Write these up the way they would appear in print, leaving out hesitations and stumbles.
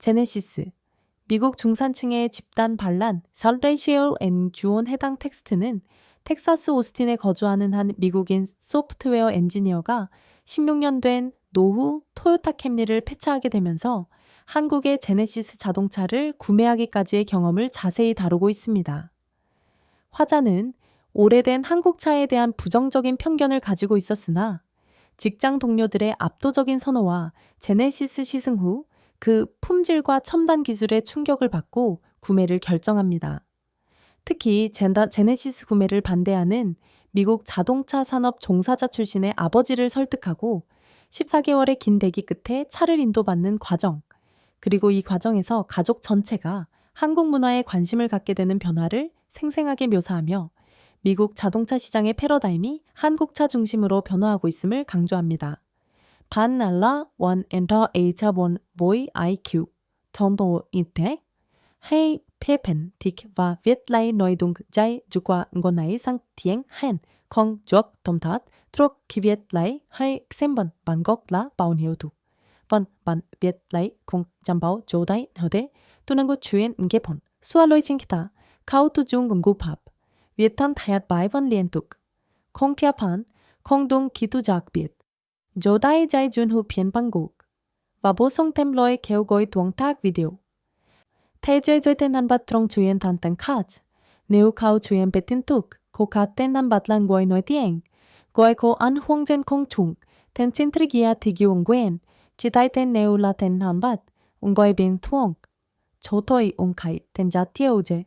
제네시스, 미국 중산층의 집단 반란, 살레이시얼 앤 주온 해당 텍스트는 텍사스 오스틴에 거주하는 한 미국인 소프트웨어 엔지니어가 16년 된 노후 토요타 캠리를 폐차하게 되면서 한국의 제네시스 자동차를 구매하기까지의 경험을 자세히 다루고 있습니다. 화자는 오래된 한국차에 대한 부정적인 편견을 가지고 있었으나 직장 동료들의 압도적인 선호와 제네시스 시승 후 그 품질과 첨단 기술에 충격을 받고 구매를 결정합니다. 특히 제네시스 구매를 반대하는 미국 자동차 산업 종사자 출신의 아버지를 설득하고 14개월의 긴 대기 끝에 차를 인도받는 과정, 그리고 이 과정에서 가족 전체가 한국 문화에 관심을 갖게 되는 변화를 생생하게 묘사하며 미국 자동차 시장의 패러다임이 한국차 중심으로 변화하고 있음을 강조합니다. 반날라 원 엔터 에이차 본 보이 IQ 정도인데 hay phê thịt và viết lấy nội dung dạy dụ qua ngôn ngữ sang tiếng Hàn không chuộc thông thát thuộc khi viết lấy hay xem bằng bản gốc là bao nhiêu thu. Vâng, bản viết lấy không đảm bảo chỗ đấy ở đây tunan của chuyện nghe phone 수알로이 칭키타 카우투 중 응급합 viet한 다얏 바이번 liên tục không theo phán không đúng kỹ thuật đặc biệt 조다이 자이 준후 비엔방곡 và bổ sung thêm lời kêu gọi tuồng tác video. Thế giới dối tên hắn bát trong chuyện thẳng tầng khác. Nếu khảo chuyện về tin tức, cô khát tên hắn bát là người nói tiếng. Gọi cô ăn hoang dân công chúng, tên chính thức ghià thị ghi ung quen. Chỉ tại tên nếu là tên hắn bát, ung gọi bên thuông. Cho tôi ung khai tên giá tiêu dễ.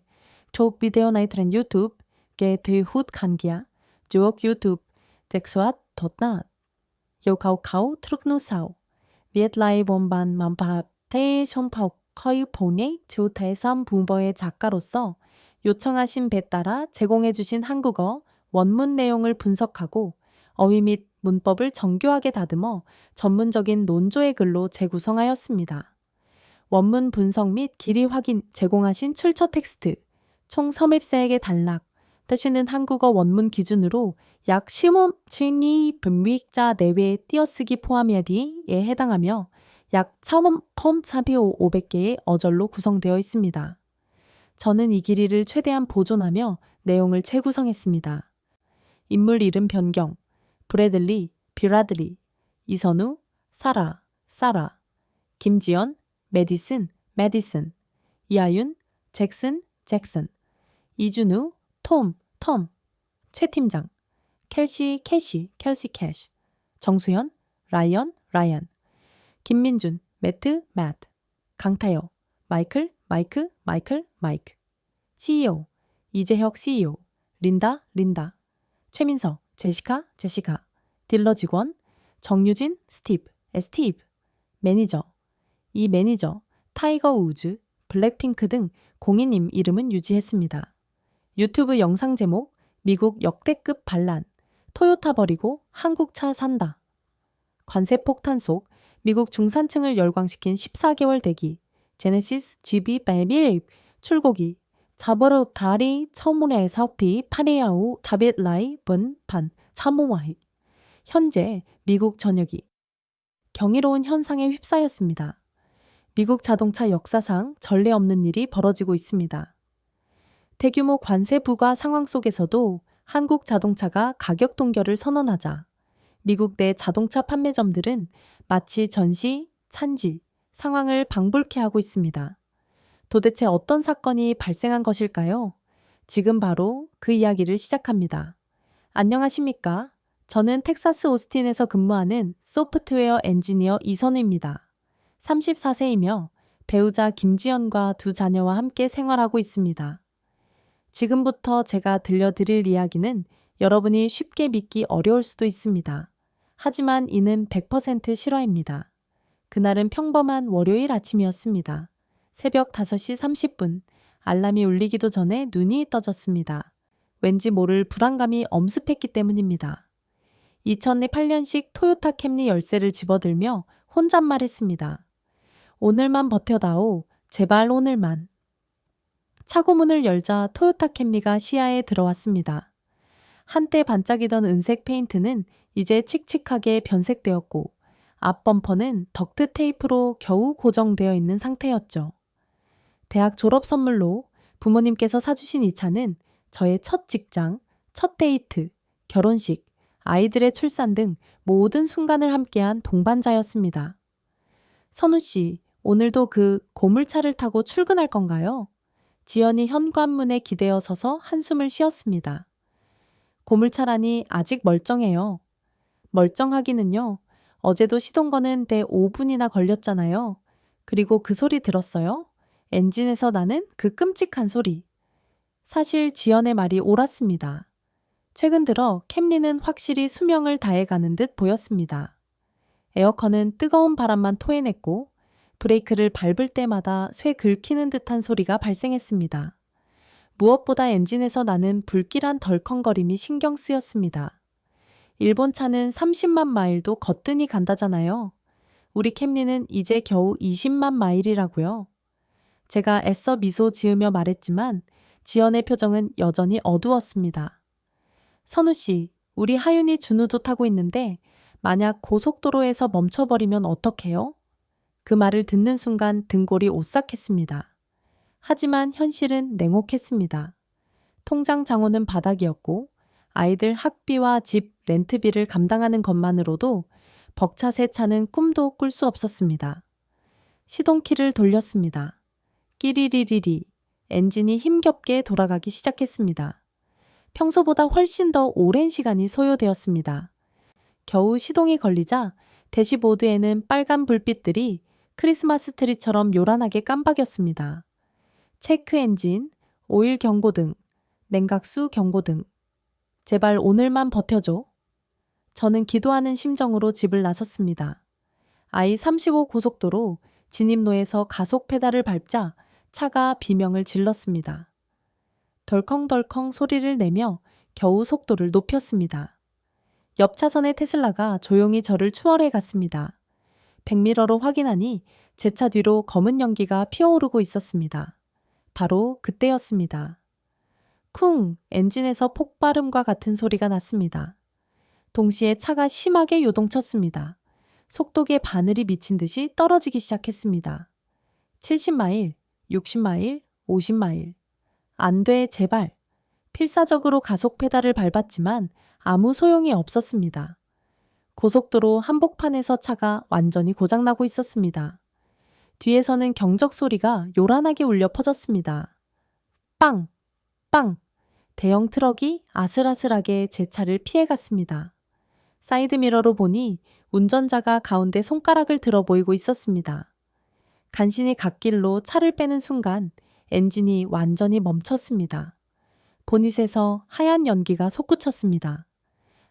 Cho video này trên YouTube, kể thư hút khăn ghià. Chuộc YouTube, chắc soát tốt nát. Yêu khảo khảo trúc nụ sao. Viết lại bốn bàn mám pháp, thế xong phọc. 커이 보니 주 대3 부버의 작가로서 요청하신 배 따라 제공해 주신 한국어 원문 내용을 분석하고 어휘 및 문법을 정교하게 다듬어 전문적인 논조의 글로 재구성하였습니다. 원문 분석 및 길이 확인 제공하신 출처 텍스트, 총 섭입세액의 단락, 뜨시는 한국어 원문 기준으로 약 15,000이 분위자 내외의 띄어쓰기 포함이에 해당하며 약 1,500개의 어절로 구성되어 있습니다. 저는 이 길이를 최대한 보존하며 내용을 재구성했습니다. 인물 이름 변경, 브래들리, 뷰라들리, 이선우, 사라, 김지연, 메디슨, 이하윤, 잭슨, 이준우, 톰, 최 팀장, 켈시, 캐시, 정수현, 라이언, 김민준, 매트, 강타여, 마이클, CEO, 이재혁 CEO, 린다, 최민서, 제시카, 딜러 직원, 정유진, 스티브, 매니저, 이 매니저, 타이거 우즈, 블랙핑크 등 공인 이름은 유지했습니다. 유튜브 영상 제목, 미국 역대급 반란, 토요타 버리고 한국차 산다. 관세 폭탄 속 미국 중산층을 열광시킨 14개월 대기, 제네시스 GB81 출고기, 자버로 다리 처문의 사업이 파리아우 자빗라이 번판 차모와히. 현재 미국 전역이 경이로운 현상에 휩싸였습니다. 미국 자동차 역사상 전례 없는 일이 벌어지고 있습니다. 대규모 관세 부과 상황 속에서도 한국 자동차가 가격 동결을 선언하자 미국 내 자동차 판매점들은 마치 전시, 찬지, 상황을 방불케 하고 있습니다. 도대체 어떤 사건이 발생한 것일까요? 지금 바로 그 이야기를 시작합니다. 안녕하십니까? 저는 텍사스 오스틴에서 근무하는 소프트웨어 엔지니어 이선우입니다. 34세이며 배우자 김지연과 두 자녀와 함께 생활하고 있습니다. 지금부터 제가 들려드릴 이야기는 여러분이 쉽게 믿기 어려울 수도 있습니다. 하지만 이는 100% 실화입니다. 그날은 평범한 월요일 아침이었습니다. 새벽 5시 30분, 알람이 울리기도 전에 눈이 떠졌습니다. 왠지 모를 불안감이 엄습했기 때문입니다. 2008년식 토요타 캠리 열쇠를 집어들며 혼잣말했습니다. 오늘만 버텨다오. 제발 오늘만. 차고문을 열자 토요타 캠리가 시야에 들어왔습니다. 한때 반짝이던 은색 페인트는 이제 칙칙하게 변색되었고 앞 범퍼는 덕트 테이프로 겨우 고정되어 있는 상태였죠. 대학 졸업 선물로 부모님께서 사주신 이 차는 저의 첫 직장, 첫 데이트, 결혼식, 아이들의 출산 등 모든 순간을 함께한 동반자였습니다. 선우 씨, 오늘도 그 고물차를 타고 출근할 건가요? 지연이 현관문에 기대어 서서 한숨을 쉬었습니다. 고물차라니 아직 멀쩡해요. 멀쩡하기는요. 어제도 시동 거는 데 5분이나 걸렸잖아요. 그리고 그 소리 들었어요? 엔진에서 나는 그 끔찍한 소리. 사실 지연의 말이 옳았습니다. 최근 들어 캠리는 확실히 수명을 다해가는 듯 보였습니다. 에어컨은 뜨거운 바람만 토해냈고 브레이크를 밟을 때마다 쇠 긁히는 듯한 소리가 발생했습니다. 무엇보다 엔진에서 나는 불길한 덜컹거림이 신경 쓰였습니다. 일본 차는 30만 마일도 거뜬히 간다잖아요. 우리 캠리는 이제 겨우 20만 마일이라고요. 제가 애써 미소 지으며 말했지만 지연의 표정은 여전히 어두웠습니다. 선우 씨, 우리 하윤이 준우도 타고 있는데 만약 고속도로에서 멈춰버리면 어떡해요? 그 말을 듣는 순간 등골이 오싹했습니다. 하지만 현실은 냉혹했습니다. 통장 잔고는 바닥이었고 아이들 학비와 집 렌트비를 감당하는 것만으로도 벅차 새 차는 꿈도 꿀 수 없었습니다. 시동키를 돌렸습니다. 끼리리리리 엔진이 힘겹게 돌아가기 시작했습니다. 평소보다 훨씬 더 오랜 시간이 소요되었습니다. 겨우 시동이 걸리자 대시보드에는 빨간 불빛들이 크리스마스 트리처럼 요란하게 깜박였습니다. 체크 엔진, 오일 경고등, 냉각수 경고등. 제발 오늘만 버텨줘. 저는 기도하는 심정으로 집을 나섰습니다. I-35 고속도로 진입로에서 가속 페달을 밟자 차가 비명을 질렀습니다. 덜컹덜컹 소리를 내며 겨우 속도를 높였습니다. 옆 차선의 테슬라가 조용히 저를 추월해 갔습니다. 백미러로 확인하니 제 차 뒤로 검은 연기가 피어오르고 있었습니다. 바로 그때였습니다. 쿵! 엔진에서 폭발음과 같은 소리가 났습니다. 동시에 차가 심하게 요동쳤습니다. 속도계 바늘이 미친 듯이 떨어지기 시작했습니다. 70마일, 60마일, 50마일. 안 돼, 제발. 필사적으로 가속 페달을 밟았지만 아무 소용이 없었습니다. 고속도로 한복판에서 차가 완전히 고장나고 있었습니다. 뒤에서는 경적 소리가 요란하게 울려 퍼졌습니다. 빵! 빵! 대형 트럭이 아슬아슬하게 제 차를 피해갔습니다. 사이드미러로 보니 운전자가 가운데 손가락을 들어 보이고 있었습니다. 간신히 갓길로 차를 빼는 순간 엔진이 완전히 멈췄습니다. 보닛에서 하얀 연기가 솟구쳤습니다.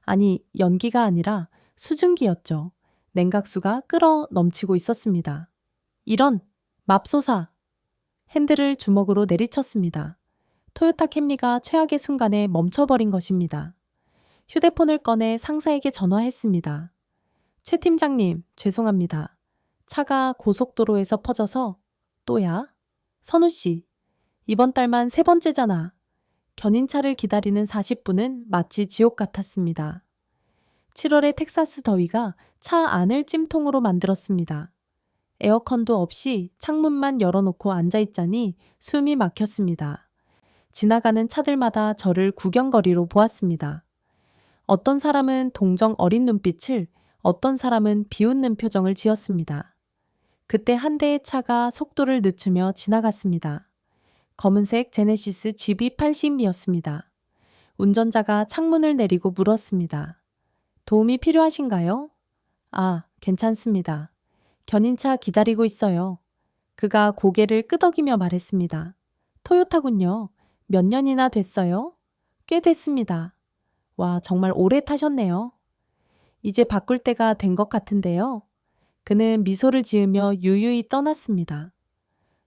아니, 연기가 아니라 수증기였죠. 냉각수가 끓어 넘치고 있었습니다. 이런! 맙소사! 핸들을 주먹으로 내리쳤습니다. 토요타 캠리가 최악의 순간에 멈춰버린 것입니다. 휴대폰을 꺼내 상사에게 전화했습니다. 최 팀장님, 죄송합니다. 차가 고속도로에서 퍼져서 또야? 선우 씨, 이번 달만 세 번째잖아. 견인차를 기다리는 40분은 마치 지옥 같았습니다. 7월의 텍사스 더위가 차 안을 찜통으로 만들었습니다. 에어컨도 없이 창문만 열어놓고 앉아있자니 숨이 막혔습니다. 지나가는 차들마다 저를 구경거리로 보았습니다. 어떤 사람은 동정 어린 눈빛을, 어떤 사람은 비웃는 표정을 지었습니다. 그때 한 대의 차가 속도를 늦추며 지나갔습니다. 검은색 제네시스 GB80이었습니다. 운전자가 창문을 내리고 물었습니다. 도움이 필요하신가요? 아, 괜찮습니다. 견인차 기다리고 있어요. 그가 고개를 끄덕이며 말했습니다. 토요타군요. 몇 년이나 됐어요? 꽤 됐습니다. 와, 정말 오래 타셨네요. 이제 바꿀 때가 된 것 같은데요. 그는 미소를 지으며 유유히 떠났습니다.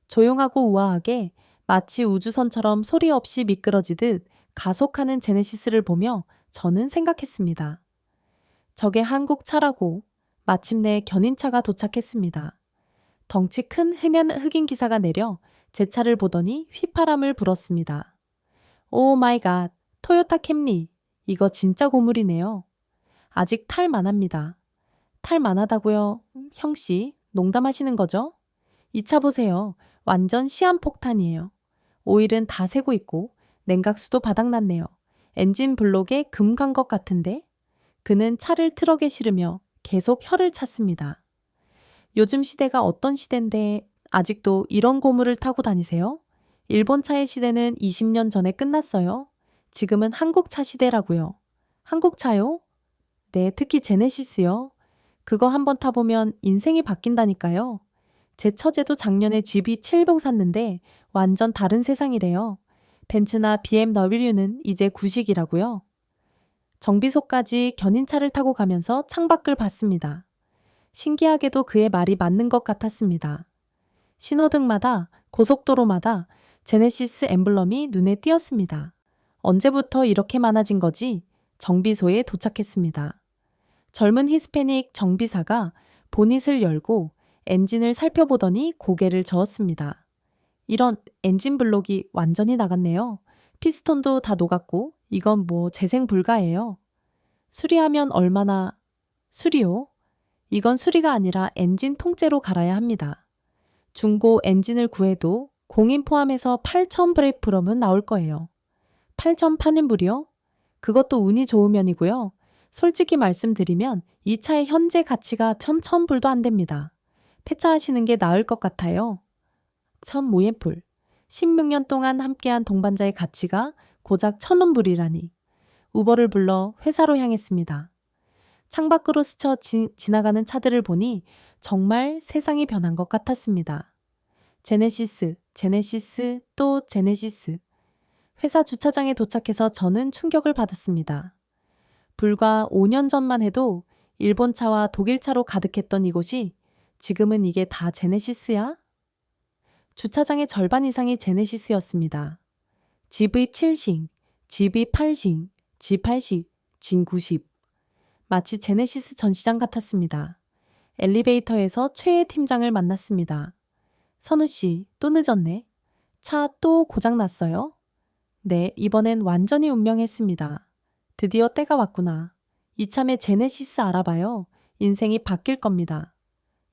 조용하고 우아하게 마치 우주선처럼 소리 없이 미끄러지듯 가속하는 제네시스를 보며 저는 생각했습니다. 저게 한국 차라고. 마침내 견인차가 도착했습니다. 덩치 큰 흑인 기사가 내려 제 차를 보더니 휘파람을 불었습니다. 오 마이 갓, 토요타 캠리. 이거 진짜 고물이네요. 아직 탈 만합니다. 탈만하다고요. 형씨, 농담하시는 거죠? 이 차 보세요. 완전 시한폭탄이에요. 오일은 다 새고 있고 냉각수도 바닥났네요. 엔진 블록에 금 간 것 같은데? 그는 차를 트럭에 실으며 계속 혀를 찼습니다. 요즘 시대가 어떤 시대인데 아직도 이런 고무를 타고 다니세요? 일본 차의 시대는 20년 전에 끝났어요. 지금은 한국 차 시대라고요. 한국 차요? 네, 특히 제네시스요. 그거 한번 타보면 인생이 바뀐다니까요. 제 처제도 작년에 GB70 샀는데 완전 다른 세상이래요. 벤츠나 BMW는 이제 구식이라고요. 정비소까지 견인차를 타고 가면서 창밖을 봤습니다. 신기하게도 그의 말이 맞는 것 같았습니다. 신호등마다 고속도로마다 제네시스 엠블럼이 눈에 띄었습니다. 언제부터 이렇게 많아진 거지? 정비소에 도착했습니다. 젊은 히스패닉 정비사가 보닛을 열고 엔진을 살펴보더니 고개를 저었습니다. 이런 엔진 블록이 완전히 나갔네요. 피스톤도 다 녹았고 이건 뭐 재생 불가예요. 수리하면 얼마나... 수리요? 이건 수리가 아니라 엔진 통째로 갈아야 합니다. 중고 엔진을 구해도 공인 포함해서 8,000브레이크럼은 나올 거예요. 8,000파는불이요? 그것도 운이 좋으면이고요. 솔직히 말씀드리면 이 차의 현재 가치가 1,000불도 안 됩니다. 폐차하시는 게 나을 것 같아요. 1,000모예풀. 16년 동안 함께한 동반자의 가치가 고작 1,000원불이라니. 우버를 불러 회사로 향했습니다. 창밖으로 스쳐 지나가는 차들을 보니 정말 세상이 변한 것 같았습니다. 제네시스, 제네시스, 또 제네시스. 회사 주차장에 도착해서 저는 충격을 받았습니다. 불과 5년 전만 해도 일본 차와 독일 차로 가득했던 이곳이 지금은 이게 다 제네시스야? 주차장의 절반 이상이 제네시스였습니다. GV7식, GV8식, G80, G90. 마치 제네시스 전시장 같았습니다. 엘리베이터에서 최애 팀장을 만났습니다. 선우 씨, 또 늦었네. 차 또 고장났어요? 네, 이번엔 완전히 운명했습니다. 드디어 때가 왔구나. 이참에 제네시스 알아봐요. 인생이 바뀔 겁니다.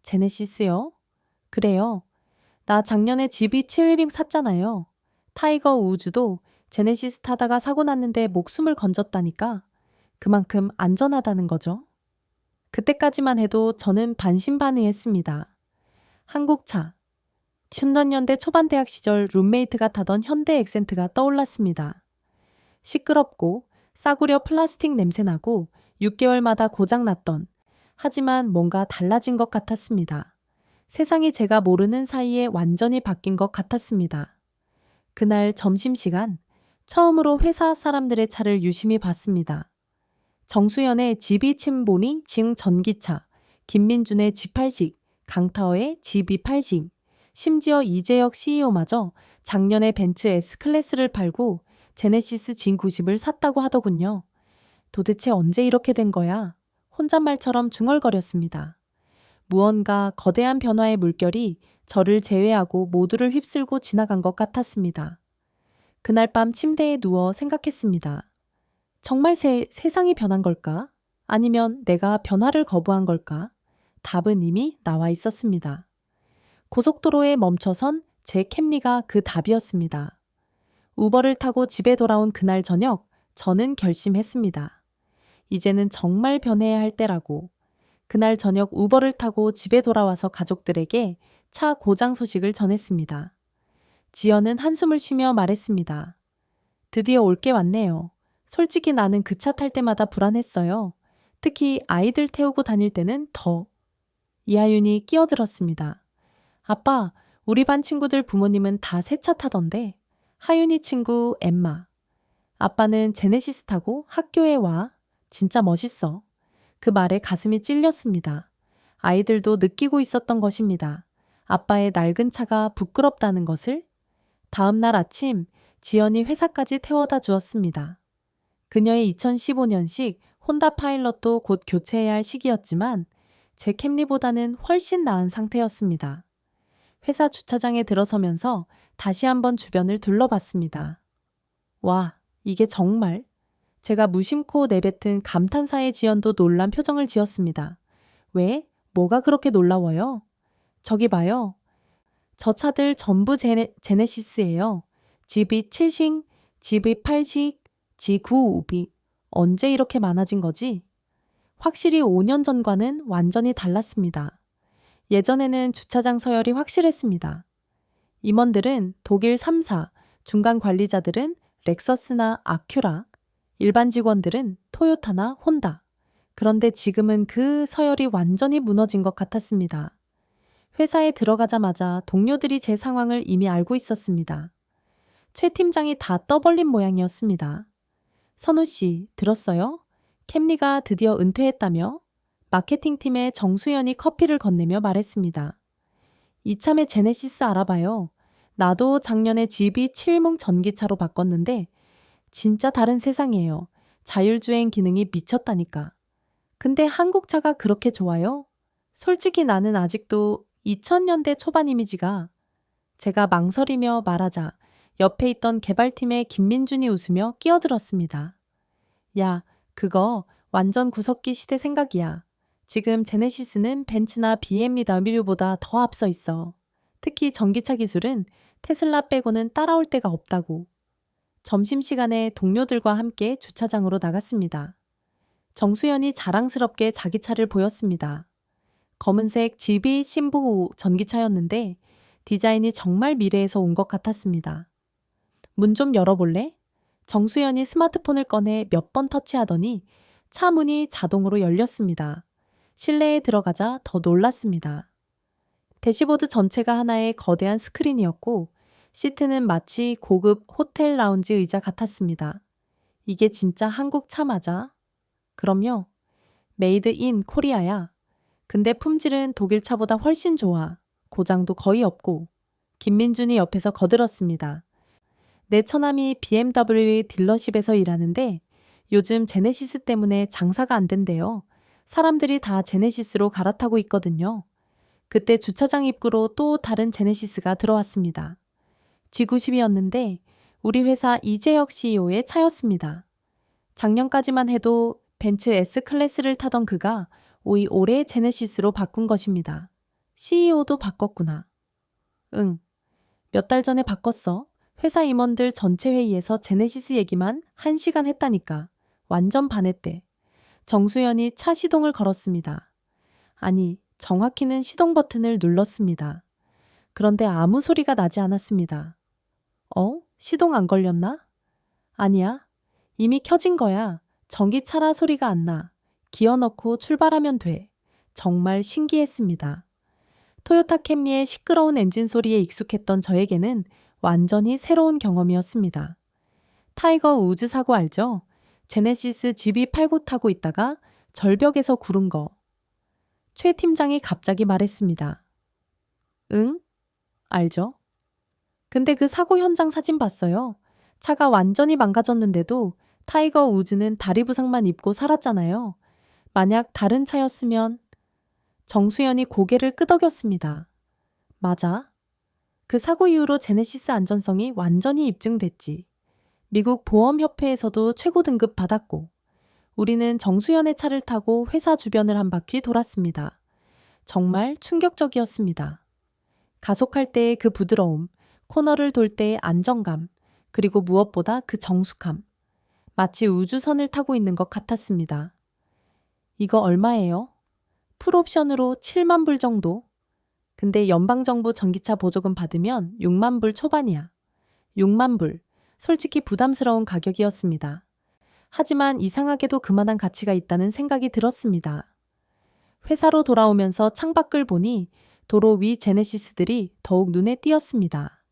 제네시스요? 그래요. 나 작년에 GB7빔 샀잖아요. 타이거 우즈도 제네시스 타다가 사고 났는데 목숨을 건졌다니까. 그만큼 안전하다는 거죠. 그때까지만 해도 저는 반신반의했습니다. 한국차. 2000년대 초반 대학 시절 룸메이트가 타던 현대 엑센트가 떠올랐습니다. 시끄럽고 싸구려 플라스틱 냄새나고 6개월마다 고장났던, 하지만 뭔가 달라진 것 같았습니다. 세상이 제가 모르는 사이에 완전히 바뀐 것 같았습니다. 그날 점심시간 처음으로 회사 사람들의 차를 유심히 봤습니다. 정수연의 GB7보니 징 전기차, 김민준의 G80, 강타어의 GB80, 심지어 이재혁 CEO마저 작년에 벤츠 S클래스를 팔고 제네시스 진90을 샀다고 하더군요. 도대체 언제 이렇게 된 거야? 혼잣말처럼 중얼거렸습니다. 무언가 거대한 변화의 물결이 저를 제외하고 모두를 휩쓸고 지나간 것 같았습니다. 그날 밤 침대에 누워 생각했습니다. 정말 세상이 변한 걸까? 아니면 내가 변화를 거부한 걸까? 답은 이미 나와 있었습니다. 고속도로에 멈춰선 제 캠리가 그 답이었습니다. 우버를 타고 집에 돌아온 그날 저녁, 저는 결심했습니다. 이제는 정말 변해야 할 때라고. 그날 저녁 우버를 타고 집에 돌아와서 가족들에게 차 고장 소식을 전했습니다. 지연은 한숨을 쉬며 말했습니다. 드디어 올 게 왔네요. 솔직히 나는 그 차 탈 때마다 불안했어요. 특히 아이들 태우고 다닐 때는 더. 이하윤이 끼어들었습니다. 아빠, 우리 반 친구들 부모님은 다 새 차 타던데. 하윤이 친구 엠마. 아빠는 제네시스 타고 학교에 와. 진짜 멋있어. 그 말에 가슴이 찔렸습니다. 아이들도 느끼고 있었던 것입니다. 아빠의 낡은 차가 부끄럽다는 것을. 다음 날 아침 지연이 회사까지 태워다 주었습니다. 그녀의 2015년식 혼다 파일럿도 곧 교체해야 할 시기였지만 제 캠리보다는 훨씬 나은 상태였습니다. 회사 주차장에 들어서면서 다시 한번 주변을 둘러봤습니다. 와, 이게 정말... 제가 무심코 내뱉은 감탄사의 지연도 놀란 표정을 지었습니다. 왜? 뭐가 그렇게 놀라워요? 저기 봐요. 저 차들 전부 제네시스예요. GB7식, GB8식, G95비. 언제 이렇게 많아진 거지? 확실히 5년 전과는 완전히 달랐습니다. 예전에는 주차장 서열이 확실했습니다. 임원들은 독일 3사, 중간 관리자들은 렉서스나 아큐라, 일반 직원들은 토요타나 혼다. 그런데 지금은 그 서열이 완전히 무너진 것 같았습니다. 회사에 들어가자마자 동료들이 제 상황을 이미 알고 있었습니다. 최 팀장이 다 떠벌린 모양이었습니다. 선우 씨, 들었어요? 캠리가 드디어 은퇴했다며? 마케팅팀에 정수연이 커피를 건네며 말했습니다. 이참에 제네시스 알아봐요. 나도 작년에 집이 7몽 전기차로 바꿨는데 진짜 다른 세상이에요. 자율주행 기능이 미쳤다니까. 근데 한국차가 그렇게 좋아요? 솔직히 나는 아직도 2000년대 초반 이미지가. 제가 망설이며 말하자 옆에 있던 개발팀의 김민준이 웃으며 끼어들었습니다. 야, 그거 완전 구석기 시대 생각이야. 지금 제네시스는 벤츠나 BMW보다 더 앞서 있어. 특히 전기차 기술은 테슬라 빼고는 따라올 데가 없다고. 점심시간에 동료들과 함께 주차장으로 나갔습니다. 정수연이 자랑스럽게 자기 차를 보였습니다. 검은색 GB 신부 전기차였는데 디자인이 정말 미래에서 온 것 같았습니다. 문 좀 열어볼래? 정수연이 스마트폰을 꺼내 몇 번 터치하더니 차 문이 자동으로 열렸습니다. 실내에 들어가자 더 놀랐습니다. 대시보드 전체가 하나의 거대한 스크린이었고 시트는 마치 고급 호텔 라운지 의자 같았습니다. 이게 진짜 한국 차 맞아? 그럼요. 메이드 인 코리아야. 근데 품질은 독일 차보다 훨씬 좋아. 고장도 거의 없고. 김민준이 옆에서 거들었습니다. 내 처남이 BMW 딜러십에서 일하는데 요즘 제네시스 때문에 장사가 안 된대요. 사람들이 다 제네시스로 갈아타고 있거든요. 그때 주차장 입구로 또 다른 제네시스가 들어왔습니다. G90이었는데 우리 회사 이재혁 CEO의 차였습니다. 작년까지만 해도 벤츠 S클래스를 타던 그가 올해 제네시스로 바꾼 것입니다. CEO도 바꿨구나. 응. 몇 달 전에 바꿨어. 회사 임원들 전체 회의에서 제네시스 얘기만 1시간 했다니까. 완전 반했대. 정수연이 차 시동을 걸었습니다. 아니, 정확히는 시동 버튼을 눌렀습니다. 그런데 아무 소리가 나지 않았습니다. 시동 안 걸렸나? 아니야. 이미 켜진 거야. 전기차라 소리가 안 나. 기어 넣고 출발하면 돼. 정말 신기했습니다. 토요타 캠리의 시끄러운 엔진 소리에 익숙했던 저에게는 완전히 새로운 경험이었습니다. 타이거 우즈 사고 알죠? 제네시스 GB89 타고 있다가 절벽에서 구른 거. 최 팀장이 갑자기 말했습니다. 응? 알죠? 근데 그 사고 현장 사진 봤어요. 차가 완전히 망가졌는데도 타이거 우즈는 다리 부상만 입고 살았잖아요. 만약 다른 차였으면 정수연이 고개를 끄덕였습니다. 맞아. 그 사고 이후로 제네시스 안전성이 완전히 입증됐지. 미국 보험협회에서도 최고 등급 받았고 우리는 정수연의 차를 타고 회사 주변을 한 바퀴 돌았습니다. 정말 충격적이었습니다. 가속할 때의 그 부드러움, 코너를 돌 때의 안정감, 그리고 무엇보다 그 정숙함. 마치 우주선을 타고 있는 것 같았습니다. 이거 얼마예요? 풀옵션으로 7만 불 정도? 근데 연방정부 전기차 보조금 받으면 6만 불 초반이야. 6만 불. 솔직히 부담스러운 가격이었습니다. 하지만 이상하게도 그만한 가치가 있다는 생각이 들었습니다. 회사로 돌아오면서 창밖을 보니 도로 위 제네시스들이 더욱 눈에 띄었습니다.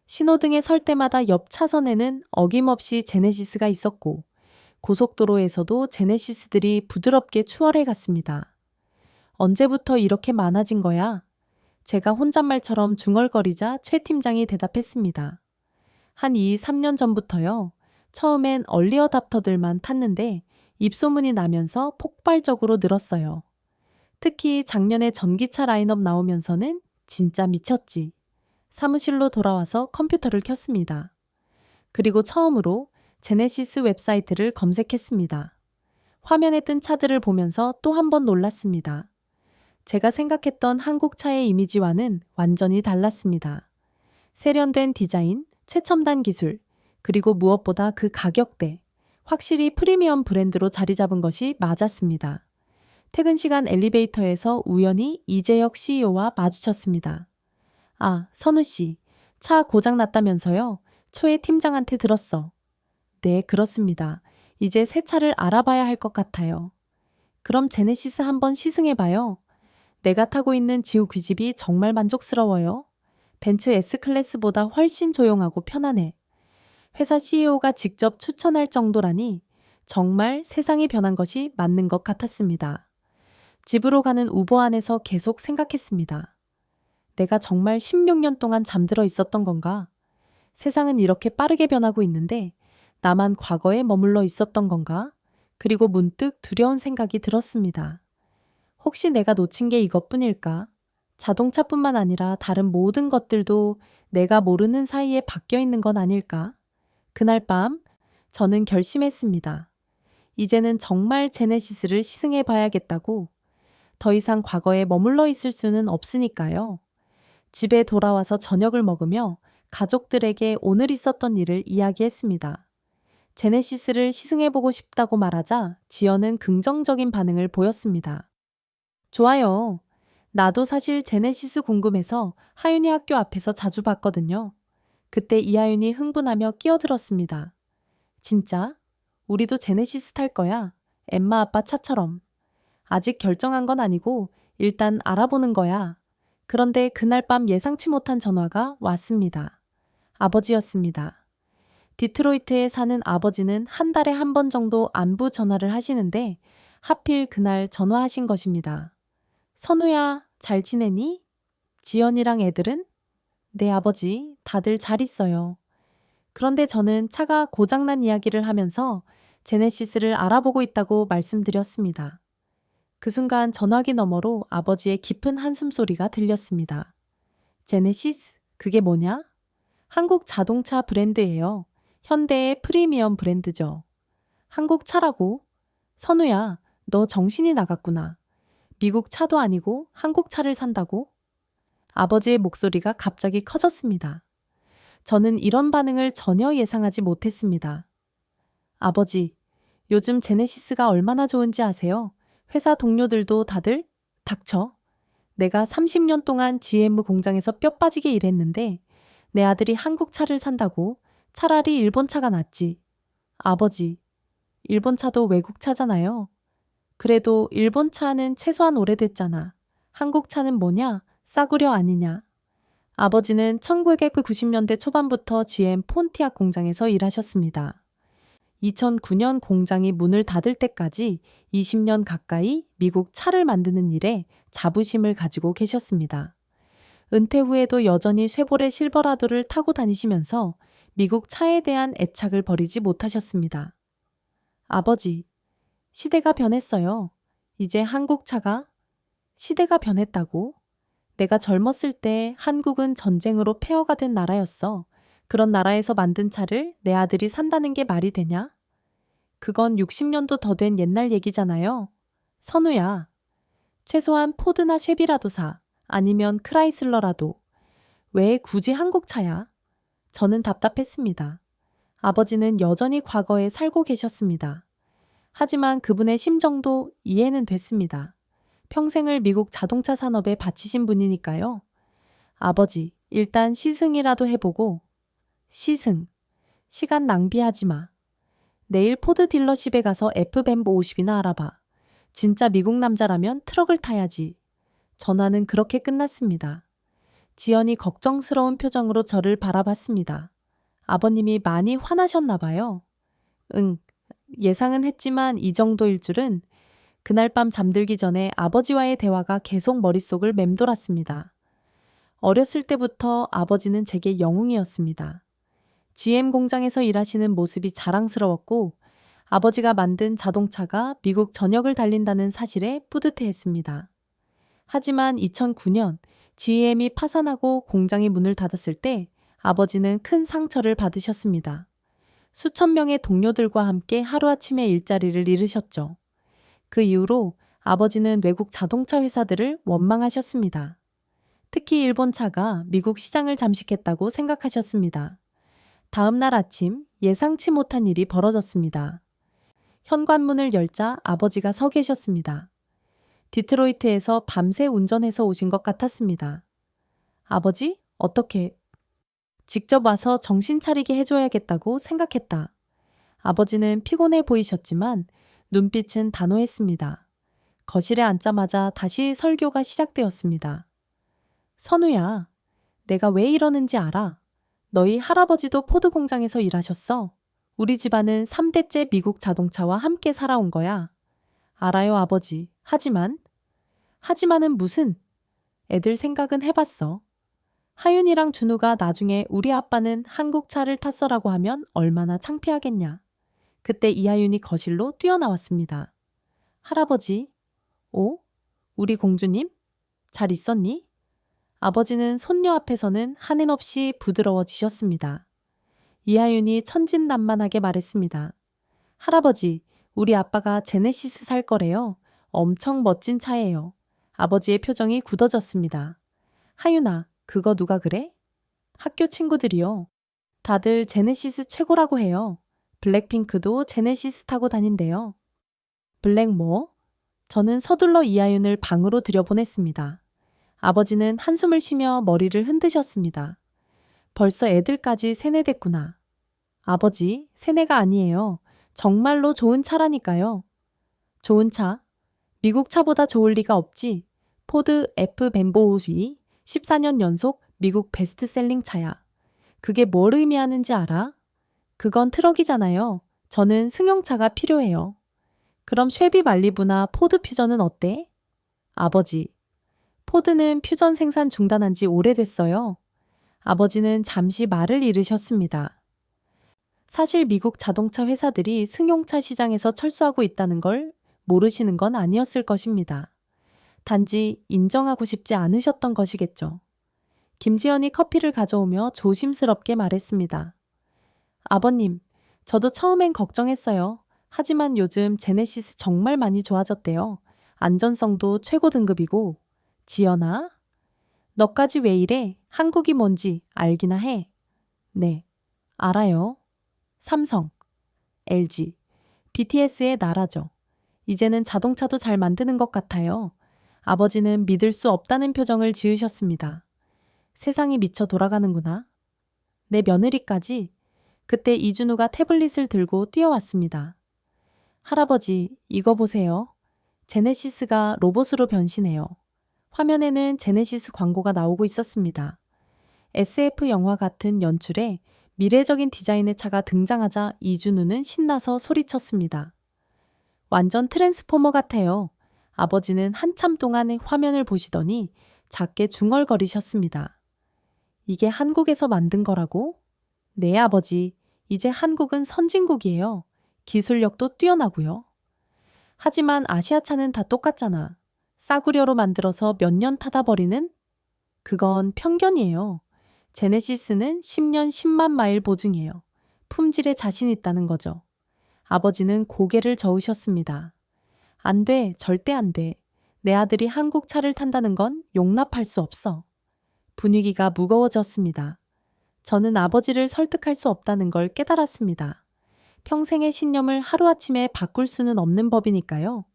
신호등에 설 때마다 옆 차선에는 어김없이 제네시스가 있었고 고속도로에서도 제네시스들이 부드럽게 추월해 갔습니다. 언제부터 이렇게 많아진 거야? 제가 혼잣말처럼 중얼거리자 최 팀장이 대답했습니다. 한 3년 전부터요. 처음엔 얼리어답터들만 탔는데 입소문이 나면서 폭발적으로 늘었어요. 특히 작년에 전기차 라인업 나오면서는 진짜 미쳤지. 사무실로 돌아와서 컴퓨터를 켰습니다. 그리고 처음으로 제네시스 웹사이트를 검색했습니다. 화면에 뜬 차들을 보면서 또 한 번 놀랐습니다. 제가 생각했던 한국차의 이미지와는 완전히 달랐습니다. 세련된 디자인, 최첨단 기술, 그리고 무엇보다 그 가격대. 확실히 프리미엄 브랜드로 자리 잡은 것이 맞았습니다. 퇴근 시간 엘리베이터에서 우연히 이재혁 CEO와 마주쳤습니다. 아, 선우 씨. 차 고장 났다면서요? 초에 팀장한테 들었어. 네, 그렇습니다. 이제 새 차를 알아봐야 할 것 같아요. 그럼 제네시스 한번 시승해봐요. 내가 타고 있는 지우 귀집이 정말 만족스러워요. 벤츠 S클래스보다 훨씬 조용하고 편안해. 회사 CEO가 직접 추천할 정도라니 정말 세상이 변한 것이 맞는 것 같았습니다. 집으로 가는 우버 안에서 계속 생각했습니다. 내가 정말 16년 동안 잠들어 있었던 건가? 세상은 이렇게 빠르게 변하고 있는데 나만 과거에 머물러 있었던 건가? 그리고 문득 두려운 생각이 들었습니다. 혹시 내가 놓친 게 이것뿐일까? 자동차뿐만 아니라 다른 모든 것들도 내가 모르는 사이에 바뀌어 있는 건 아닐까? 그날 밤 저는 결심했습니다. 이제는 정말 제네시스를 시승해 봐야겠다고. 더 이상 과거에 머물러 있을 수는 없으니까요. 집에 돌아와서 저녁을 먹으며 가족들에게 오늘 있었던 일을 이야기했습니다. 제네시스를 시승해보고 싶다고 말하자 지연은 긍정적인 반응을 보였습니다. 좋아요. 나도 사실 제네시스 궁금해서 하윤이 학교 앞에서 자주 봤거든요. 그때 이하윤이 흥분하며 끼어들었습니다. 진짜? 우리도 제네시스 탈 거야. 엠마 아빠 차처럼. 아직 결정한 건 아니고 일단 알아보는 거야. 그런데 그날 밤 예상치 못한 전화가 왔습니다. 아버지였습니다. 디트로이트에 사는 아버지는 한 달에 한 번 정도 안부 전화를 하시는데 하필 그날 전화하신 것입니다. 선우야, 잘 지내니? 지연이랑 애들은? 네, 아버지, 다들 잘 있어요. 그런데 저는 차가 고장난 이야기를 하면서 제네시스를 알아보고 있다고 말씀드렸습니다. 그 순간 전화기 너머로 아버지의 깊은 한숨 소리가 들렸습니다. 제네시스? 그게 뭐냐? 한국 자동차 브랜드예요. 현대의 프리미엄 브랜드죠. 한국 차라고? 선우야, 너 정신이 나갔구나. 미국 차도 아니고 한국 차를 산다고? 아버지의 목소리가 갑자기 커졌습니다. 저는 이런 반응을 전혀 예상하지 못했습니다. 아버지, 요즘 제네시스가 얼마나 좋은지 아세요? 회사 동료들도 다들 닥쳐. 내가 30년 동안 GM 공장에서 뼈 빠지게 일했는데 내 아들이 한국 차를 산다고 차라리 일본 차가 낫지. 아버지, 일본 차도 외국 차잖아요. 그래도 일본 차는 최소한 오래됐잖아. 한국 차는 뭐냐? 싸구려 아니냐. 아버지는 1990년대 초반부터 GM 폰티악 공장에서 일하셨습니다. 2009년 공장이 문을 닫을 때까지 20년 가까이 미국 차를 만드는 일에 자부심을 가지고 계셨습니다. 은퇴 후에도 여전히 쉐보레 실버라도를 타고 다니시면서 미국 차에 대한 애착을 버리지 못하셨습니다. 아버지, 시대가 변했어요. 이제 한국 차가 시대가 변했다고? 내가 젊었을 때 한국은 전쟁으로 폐허가 된 나라였어. 그런 나라에서 만든 차를 내 아들이 산다는 게 말이 되냐? 그건 60년도 더 된 옛날 얘기잖아요. 선우야, 최소한 포드나 쉐비라도 사. 아니면 크라이슬러라도. 왜 굳이 한국 차야? 저는 답답했습니다. 아버지는 여전히 과거에 살고 계셨습니다. 하지만 그분의 심정도 이해는 됐습니다. 평생을 미국 자동차 산업에 바치신 분이니까요. 아버지, 일단 시승이라도 해보고. 시승. 시간 낭비하지 마. 내일 포드 딜러십에 가서 F뱀보 50이나 알아봐. 진짜 미국 남자라면 트럭을 타야지. 전화는 그렇게 끝났습니다. 지연이 걱정스러운 표정으로 저를 바라봤습니다. 아버님이 많이 화나셨나 봐요. 응, 예상은 했지만 이 정도일 줄은. 그날 밤 잠들기 전에 아버지와의 대화가 계속 머릿속을 맴돌았습니다. 어렸을 때부터 아버지는 제게 영웅이었습니다. GM 공장에서 일하시는 모습이 자랑스러웠고 아버지가 만든 자동차가 미국 전역을 달린다는 사실에 뿌듯해했습니다. 하지만 2009년 GM이 파산하고 공장이 문을 닫았을 때 아버지는 큰 상처를 받으셨습니다. 수천 명의 동료들과 함께 하루아침에 일자리를 잃으셨죠. 그 이후로 아버지는 외국 자동차 회사들을 원망하셨습니다. 특히 일본 차가 미국 시장을 잠식했다고 생각하셨습니다. 다음 날 아침 예상치 못한 일이 벌어졌습니다. 현관문을 열자 아버지가 서 계셨습니다. 디트로이트에서 밤새 운전해서 오신 것 같았습니다. 아버지, 어떻게? 직접 와서 정신 차리게 해줘야겠다고 생각했다. 아버지는 피곤해 보이셨지만 눈빛은 단호했습니다. 거실에 앉자마자 다시 설교가 시작되었습니다. 선우야, 내가 왜 이러는지 알아? 너희 할아버지도 포드 공장에서 일하셨어. 우리 집안은 3대째 미국 자동차와 함께 살아온 거야. 알아요, 아버지. 하지만은 무슨? 애들 생각은 해봤어. 하윤이랑 준우가 나중에 우리 아빠는 한국 차를 탔어라고 하면 얼마나 창피하겠냐. 그때 이하윤이 거실로 뛰어나왔습니다. 할아버지, 오? 우리 공주님? 잘 있었니? 아버지는 손녀 앞에서는 한없이 부드러워지셨습니다. 이하윤이 천진난만하게 말했습니다. 할아버지, 우리 아빠가 제네시스 살 거래요. 엄청 멋진 차예요. 아버지의 표정이 굳어졌습니다. 하윤아, 그거 누가 그래? 학교 친구들이요. 다들 제네시스 최고라고 해요. 블랙핑크도 제네시스 타고 다닌대요. 블랙 뭐? 저는 서둘러 이하윤을 방으로 들여보냈습니다. 아버지는 한숨을 쉬며 머리를 흔드셨습니다. 벌써 애들까지 세뇌됐구나. 아버지, 세뇌가 아니에요. 정말로 좋은 차라니까요. 좋은 차? 미국 차보다 좋을 리가 없지. 포드 F 벤보우이 14년 연속 미국 베스트셀링 차야. 그게 뭘 의미하는지 알아? 그건 트럭이잖아요. 저는 승용차가 필요해요. 그럼 쉐비 말리부나 포드 퓨전은 어때? 아버지, 포드는 퓨전 생산 중단한 지 오래됐어요. 아버지는 잠시 말을 잃으셨습니다. 사실 미국 자동차 회사들이 승용차 시장에서 철수하고 있다는 걸 모르시는 건 아니었을 것입니다. 단지 인정하고 싶지 않으셨던 것이겠죠. 김지연이 커피를 가져오며 조심스럽게 말했습니다. 아버님, 저도 처음엔 걱정했어요. 하지만 요즘 제네시스 정말 많이 좋아졌대요. 안전성도 최고 등급이고. 지연아? 너까지 왜 이래? 한국이 뭔지 알기나 해. 네, 알아요. 삼성, LG, BTS의 나라죠. 이제는 자동차도 잘 만드는 것 같아요. 아버지는 믿을 수 없다는 표정을 지으셨습니다. 세상이 미쳐 돌아가는구나. 내 며느리까지. 그때 이준우가 태블릿을 들고 뛰어왔습니다. 할아버지, 이거 보세요. 제네시스가 로봇으로 변신해요. 화면에는 제네시스 광고가 나오고 있었습니다. SF 영화 같은 연출에 미래적인 디자인의 차가 등장하자 이준우는 신나서 소리쳤습니다. 완전 트랜스포머 같아요. 아버지는 한참 동안 화면을 보시더니 작게 중얼거리셨습니다. 이게 한국에서 만든 거라고? 네, 아버지. 이제 한국은 선진국이에요. 기술력도 뛰어나고요. 하지만 아시아차는 다 똑같잖아. 싸구려로 만들어서 몇 년 타다 버리는? 그건 편견이에요. 제네시스는 10년 10만 마일 보증이에요. 품질에 자신 있다는 거죠. 아버지는 고개를 저으셨습니다. 안 돼, 절대 안 돼. 내 아들이 한국 차를 탄다는 건 용납할 수 없어. 분위기가 무거워졌습니다. 저는 아버지를 설득할 수 없다는 걸 깨달았습니다. 평생의 신념을 하루아침에 바꿀 수는 없는 법이니까요.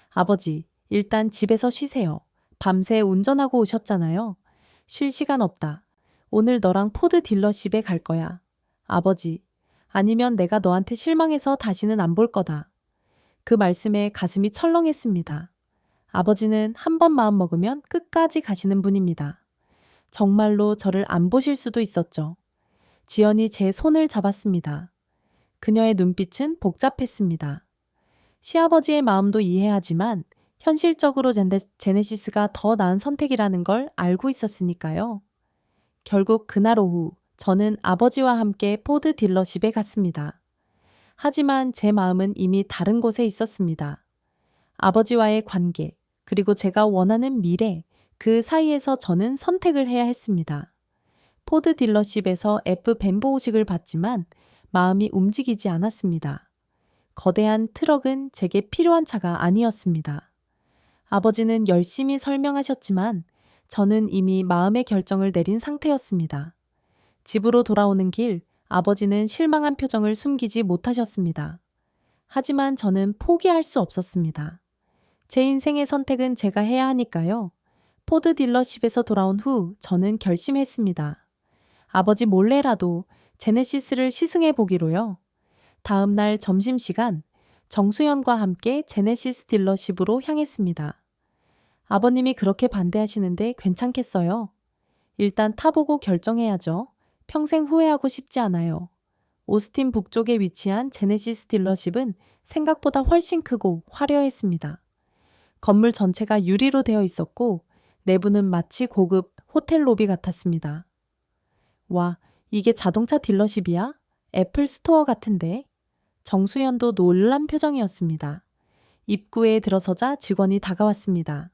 아버지, 일단 집에서 쉬세요. 밤새 운전하고 오셨잖아요. 쉴 시간 없다. 오늘 너랑 포드 딜러십에 갈 거야. 아버지, 아니면 내가 너한테 실망해서 다시는 안 볼 거다. 그 말씀에 가슴이 철렁했습니다. 아버지는 한 번 마음먹으면 끝까지 가시는 분입니다. 정말로 저를 안 보실 수도 있었죠. 지연이 제 손을 잡았습니다. 그녀의 눈빛은 복잡했습니다. 시아버지의 마음도 이해하지만 현실적으로 제네시스가 더 나은 선택이라는 걸 알고 있었으니까요. 결국 그날 오후 저는 아버지와 함께 포드 딜러십에 갔습니다. 하지만 제 마음은 이미 다른 곳에 있었습니다. 아버지와의 관계, 그리고 제가 원하는 미래, 그 사이에서 저는 선택을 해야 했습니다. 포드 딜러십에서 F 벤보호식을 봤지만 마음이 움직이지 않았습니다. 거대한 트럭은 제게 필요한 차가 아니었습니다. 아버지는 열심히 설명하셨지만 저는 이미 마음의 결정을 내린 상태였습니다. 집으로 돌아오는 길, 아버지는 실망한 표정을 숨기지 못하셨습니다. 하지만 저는 포기할 수 없었습니다. 제 인생의 선택은 제가 해야 하니까요. 포드 딜러십에서 돌아온 후 저는 결심했습니다. 아버지 몰래라도 제네시스를 시승해 보기로요. 다음 날 점심시간, 정수연과 함께 제네시스 딜러십으로 향했습니다. 아버님이 그렇게 반대하시는데 괜찮겠어요? 일단 타보고 결정해야죠. 평생 후회하고 싶지 않아요. 오스틴 북쪽에 위치한 제네시스 딜러십은 생각보다 훨씬 크고 화려했습니다. 건물 전체가 유리로 되어 있었고 내부는 마치 고급 호텔 로비 같았습니다. 와, 이게 자동차 딜러십이야? 애플 스토어 같은데? 정수연도 놀란 표정이었습니다. 입구에 들어서자 직원이 다가왔습니다.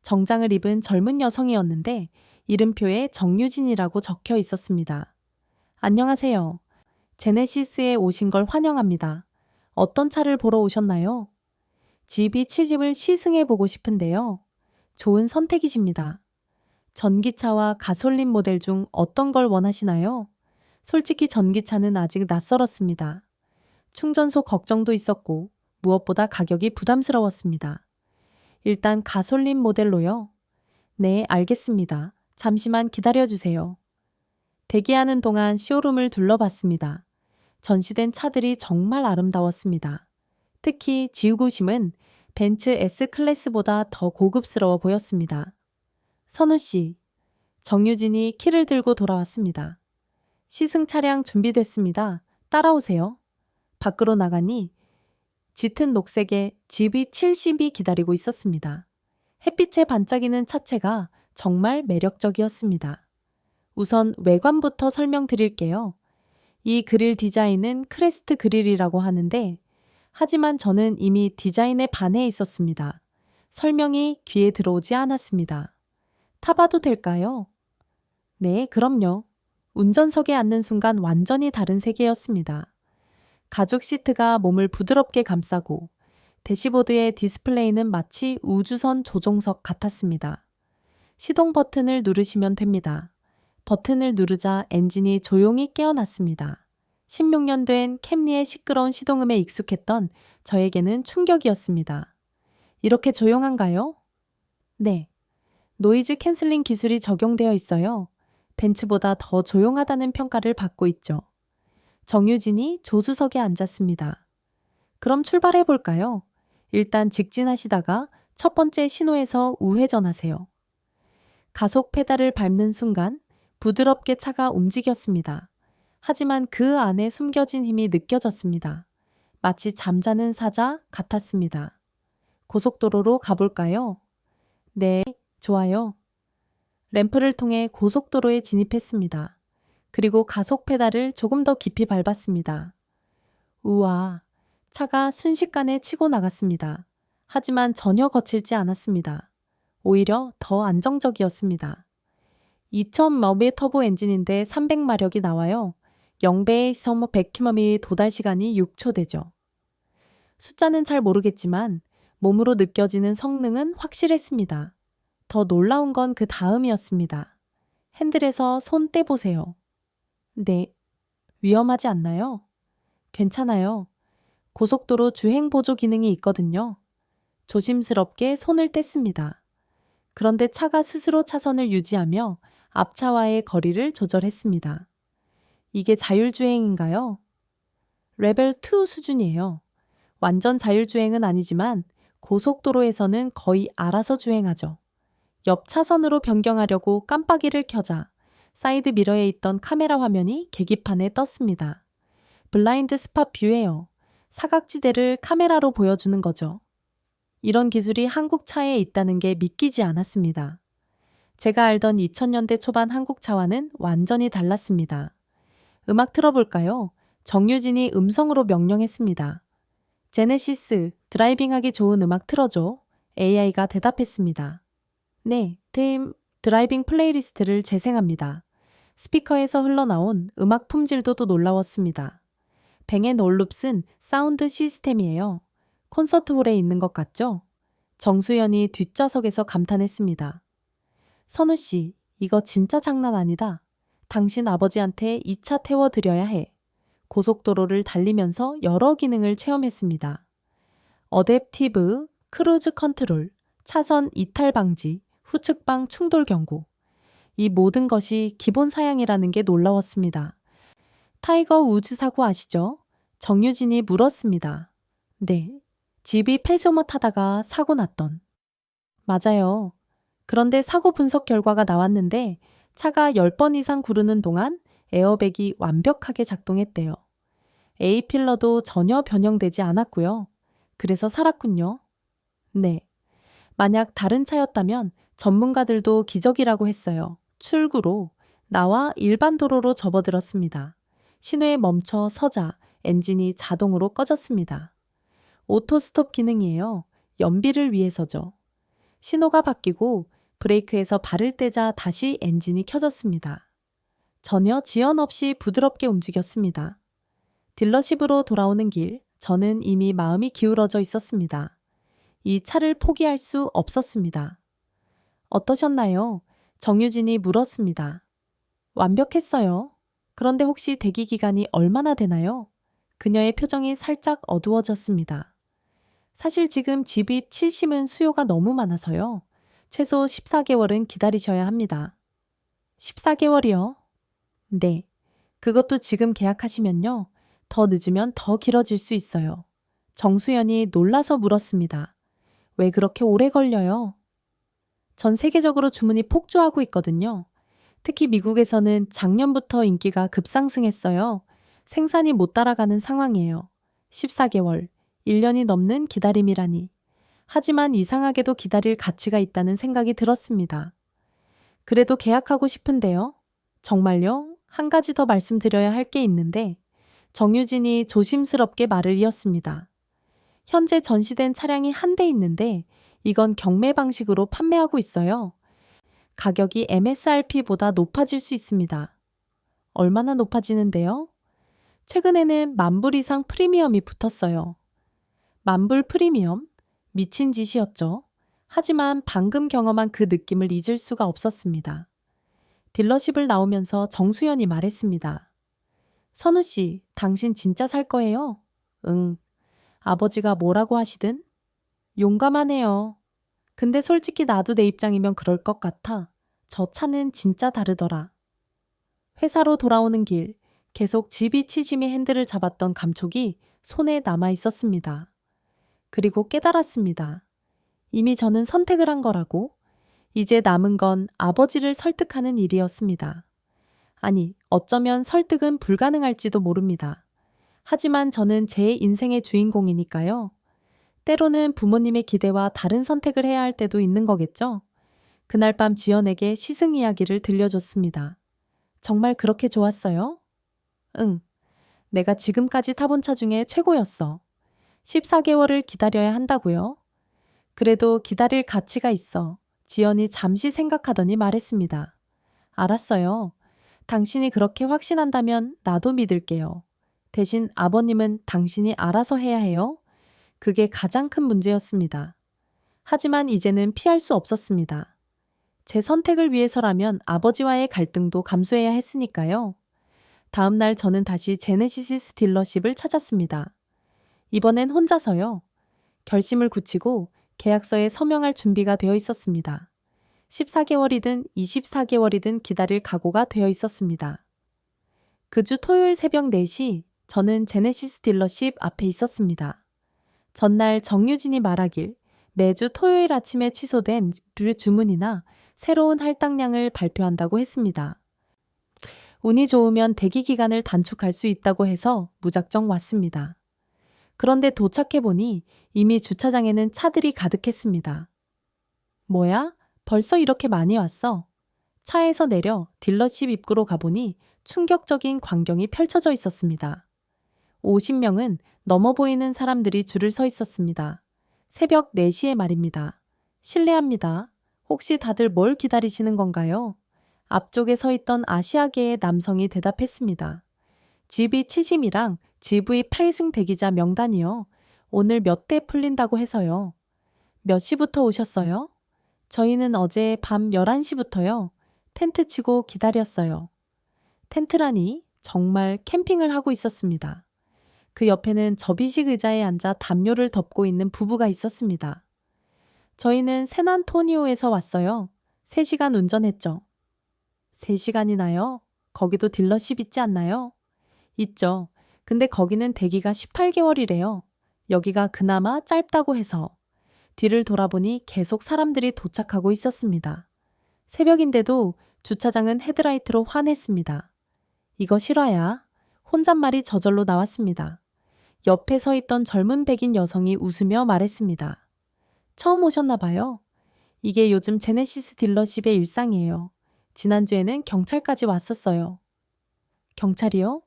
정장을 입은 젊은 여성이었는데 이름표에 정유진이라고 적혀 있었습니다. 안녕하세요. 제네시스에 오신 걸 환영합니다. 어떤 차를 보러 오셨나요? GB7집을 시승해 보고 싶은데요. 좋은 선택이십니다. 전기차와 가솔린 모델 중 어떤 걸 원하시나요? 솔직히 전기차는 아직 낯설었습니다. 충전소 걱정도 있었고 무엇보다 가격이 부담스러웠습니다. 일단 가솔린 모델로요. 네, 알겠습니다. 잠시만 기다려주세요. 대기하는 동안 쇼룸을 둘러봤습니다. 전시된 차들이 정말 아름다웠습니다. 특히 지우구심은 벤츠 S클래스보다 더 고급스러워 보였습니다. 선우 씨, 정유진이 키를 들고 돌아왔습니다. 시승 차량 준비됐습니다. 따라오세요. 밖으로 나가니 짙은 녹색의 GB70이 기다리고 있었습니다. 햇빛에 반짝이는 차체가 정말 매력적이었습니다. 우선 외관부터 설명드릴게요. 이 그릴 디자인은 크레스트 그릴이라고 하는데 하지만 저는 이미 디자인에 반해 있었습니다. 설명이 귀에 들어오지 않았습니다. 타봐도 될까요? 네, 그럼요. 운전석에 앉는 순간 완전히 다른 세계였습니다. 가죽 시트가 몸을 부드럽게 감싸고 대시보드의 디스플레이는 마치 우주선 조종석 같았습니다. 시동 버튼을 누르시면 됩니다. 버튼을 누르자 엔진이 조용히 깨어났습니다. 16년 된 캠리의 시끄러운 시동음에 익숙했던 저에게는 충격이었습니다. 이렇게 조용한가요? 네. 노이즈 캔슬링 기술이 적용되어 있어요. 벤츠보다 더 조용하다는 평가를 받고 있죠. 정유진이 조수석에 앉았습니다. 그럼 출발해 볼까요? 일단 직진하시다가 첫 번째 신호에서 우회전하세요. 가속 페달을 밟는 순간 부드럽게 차가 움직였습니다. 하지만 그 안에 숨겨진 힘이 느껴졌습니다. 마치 잠자는 사자 같았습니다. 고속도로로 가볼까요? 네, 좋아요. 램프를 통해 고속도로에 진입했습니다. 그리고 가속 페달을 조금 더 깊이 밟았습니다. 우와, 차가 순식간에 치고 나갔습니다. 하지만 전혀 거칠지 않았습니다. 오히려 더 안정적이었습니다. 2.0의 터보 엔진인데 300마력이 나와요. 0배의 시속 100km의 도달 시간이 6초 되죠. 숫자는 잘 모르겠지만 몸으로 느껴지는 성능은 확실했습니다. 더 놀라운 건 그 다음이었습니다. 핸들에서 손 떼보세요. 네, 위험하지 않나요? 괜찮아요. 고속도로 주행 보조 기능이 있거든요. 조심스럽게 손을 뗐습니다. 그런데 차가 스스로 차선을 유지하며 앞차와의 거리를 조절했습니다. 이게 자율주행인가요? 레벨 2 수준이에요. 완전 자율주행은 아니지만 고속도로에서는 거의 알아서 주행하죠. 옆 차선으로 변경하려고 깜빡이를 켜자 사이드 미러에 있던 카메라 화면이 계기판에 떴습니다. 블라인드 스팟 뷰예요. 사각지대를 카메라로 보여주는 거죠. 이런 기술이 한국 차에 있다는 게 믿기지 않았습니다. 제가 알던 2000년대 초반 한국 차와는 완전히 달랐습니다. 음악 틀어볼까요? 정유진이 음성으로 명령했습니다. 제네시스, 드라이빙하기 좋은 음악 틀어줘. AI가 대답했습니다. 네, 드라이빙 플레이리스트를 재생합니다. 스피커에서 흘러나온 음악 품질도 또 놀라웠습니다. 뱅앤올룹슨 사운드 시스템이에요. 콘서트홀에 있는 것 같죠? 정수연이 뒷좌석에서 감탄했습니다. 선우 씨, 이거 진짜 장난 아니다. 당신 아버지한테 이 차 태워드려야 해. 고속도로를 달리면서 여러 기능을 체험했습니다. 어댑티브, 크루즈 컨트롤, 차선 이탈 방지, 후측방 충돌 경고. 이 모든 것이 기본 사양이라는 게 놀라웠습니다. 타이거 우즈 사고 아시죠? 정유진이 물었습니다. 네. 집이 폐소모 타다가 사고 났던. 맞아요. 그런데 사고 분석 결과가 나왔는데 차가 10번 이상 구르는 동안 에어백이 완벽하게 작동했대요. A필러도 전혀 변형되지 않았고요. 그래서 살았군요. 네. 만약 다른 차였다면 전문가들도 기적이라고 했어요. 출구로 나와 일반 도로로 접어들었습니다. 신호에 멈춰 서자 엔진이 자동으로 꺼졌습니다. 오토스톱 기능이에요. 연비를 위해서죠. 신호가 바뀌고 브레이크에서 발을 떼자 다시 엔진이 켜졌습니다. 전혀 지연 없이 부드럽게 움직였습니다. 딜러십으로 돌아오는 길, 저는 이미 마음이 기울어져 있었습니다. 이 차를 포기할 수 없었습니다. 어떠셨나요? 정유진이 물었습니다. 완벽했어요. 그런데 혹시 대기 기간이 얼마나 되나요? 그녀의 표정이 살짝 어두워졌습니다. 사실 지금 집이 7심은 수요가 너무 많아서요. 최소 14개월은 기다리셔야 합니다. 14개월이요? 네. 그것도 지금 계약하시면요. 더 늦으면 더 길어질 수 있어요. 정수연이 놀라서 물었습니다. 왜 그렇게 오래 걸려요? 전 세계적으로 주문이 폭주하고 있거든요. 특히 미국에서는 작년부터 인기가 급상승했어요. 생산이 못 따라가는 상황이에요. 14개월, 1년이 넘는 기다림이라니. 하지만 이상하게도 기다릴 가치가 있다는 생각이 들었습니다. 그래도 계약하고 싶은데요. 정말요? 한 가지 더 말씀드려야 할 게 있는데 정유진이 조심스럽게 말을 이었습니다. 현재 전시된 차량이 한 대 있는데 이건 경매 방식으로 판매하고 있어요. 가격이 MSRP보다 높아질 수 있습니다. 얼마나 높아지는데요? 최근에는 10,000불 이상 프리미엄이 붙었어요. 10,000불 프리미엄? 미친 짓이었죠. 하지만 방금 경험한 그 느낌을 잊을 수가 없었습니다. 딜러십을 나오면서 정수연이 말했습니다. 선우 씨, 당신 진짜 살 거예요? 응. 아버지가 뭐라고 하시든? 용감하네요. 근데 솔직히 나도 내 입장이면 그럴 것 같아. 저 차는 진짜 다르더라. 회사로 돌아오는 길, 계속 지비치심이 핸들을 잡았던 감촉이 손에 남아 있었습니다. 그리고 깨달았습니다. 이미 저는 선택을 한 거라고. 이제 남은 건 아버지를 설득하는 일이었습니다. 아니, 어쩌면 설득은 불가능할지도 모릅니다. 하지만 저는 제 인생의 주인공이니까요. 때로는 부모님의 기대와 다른 선택을 해야 할 때도 있는 거겠죠? 그날 밤 지연에게 시승 이야기를 들려줬습니다. 정말 그렇게 좋았어요? 응. 내가 지금까지 타본 차 중에 최고였어. 14개월을 기다려야 한다고요? 그래도 기다릴 가치가 있어. 지연이 잠시 생각하더니 말했습니다. 알았어요. 당신이 그렇게 확신한다면 나도 믿을게요. 대신 아버님은 당신이 알아서 해야 해요. 그게 가장 큰 문제였습니다. 하지만 이제는 피할 수 없었습니다. 제 선택을 위해서라면 아버지와의 갈등도 감수해야 했으니까요. 다음 날 저는 다시 제네시스 딜러십을 찾았습니다. 이번엔 혼자서요. 결심을 굳히고 계약서에 서명할 준비가 되어 있었습니다. 14개월이든 24개월이든 기다릴 각오가 되어 있었습니다. 그 주 토요일 새벽 4시 저는 제네시스 딜러십 앞에 있었습니다. 전날 정유진이 말하길 매주 토요일 아침에 취소된 주문이나 새로운 할당량을 발표한다고 했습니다. 운이 좋으면 대기 기간을 단축할 수 있다고 해서 무작정 왔습니다. 그런데 도착해보니 이미 주차장에는 차들이 가득했습니다. 뭐야? 벌써 이렇게 많이 왔어? 차에서 내려 딜러십 입구로 가보니 충격적인 광경이 펼쳐져 있었습니다. 50명은 넘어 보이는 사람들이 줄을 서 있었습니다. 새벽 4시에 말입니다. 실례합니다. 혹시 다들 뭘 기다리시는 건가요? 앞쪽에 서 있던 아시아계의 남성이 대답했습니다. GV70이랑 GV8승 대기자 명단이요. 오늘 몇 대 풀린다고 해서요. 몇 시부터 오셨어요? 저희는 어제 밤 11시부터요. 텐트 치고 기다렸어요. 텐트라니 정말 캠핑을 하고 있었습니다. 그 옆에는 접이식 의자에 앉아 담요를 덮고 있는 부부가 있었습니다. 저희는 샌안토니오에서 왔어요. 3시간 운전했죠. 3시간이나요? 거기도 딜러십 있지 않나요? 있죠. 근데 거기는 대기가 18개월이래요. 여기가 그나마 짧다고 해서. 뒤를 돌아보니 계속 사람들이 도착하고 있었습니다. 새벽인데도 주차장은 헤드라이트로 환했습니다. 이거 실화야. 혼잣말이 저절로 나왔습니다. 옆에 서 있던 젊은 백인 여성이 웃으며 말했습니다. 처음 오셨나 봐요. 이게 요즘 제네시스 딜러십의 일상이에요. 지난주에는 경찰까지 왔었어요. 경찰이요?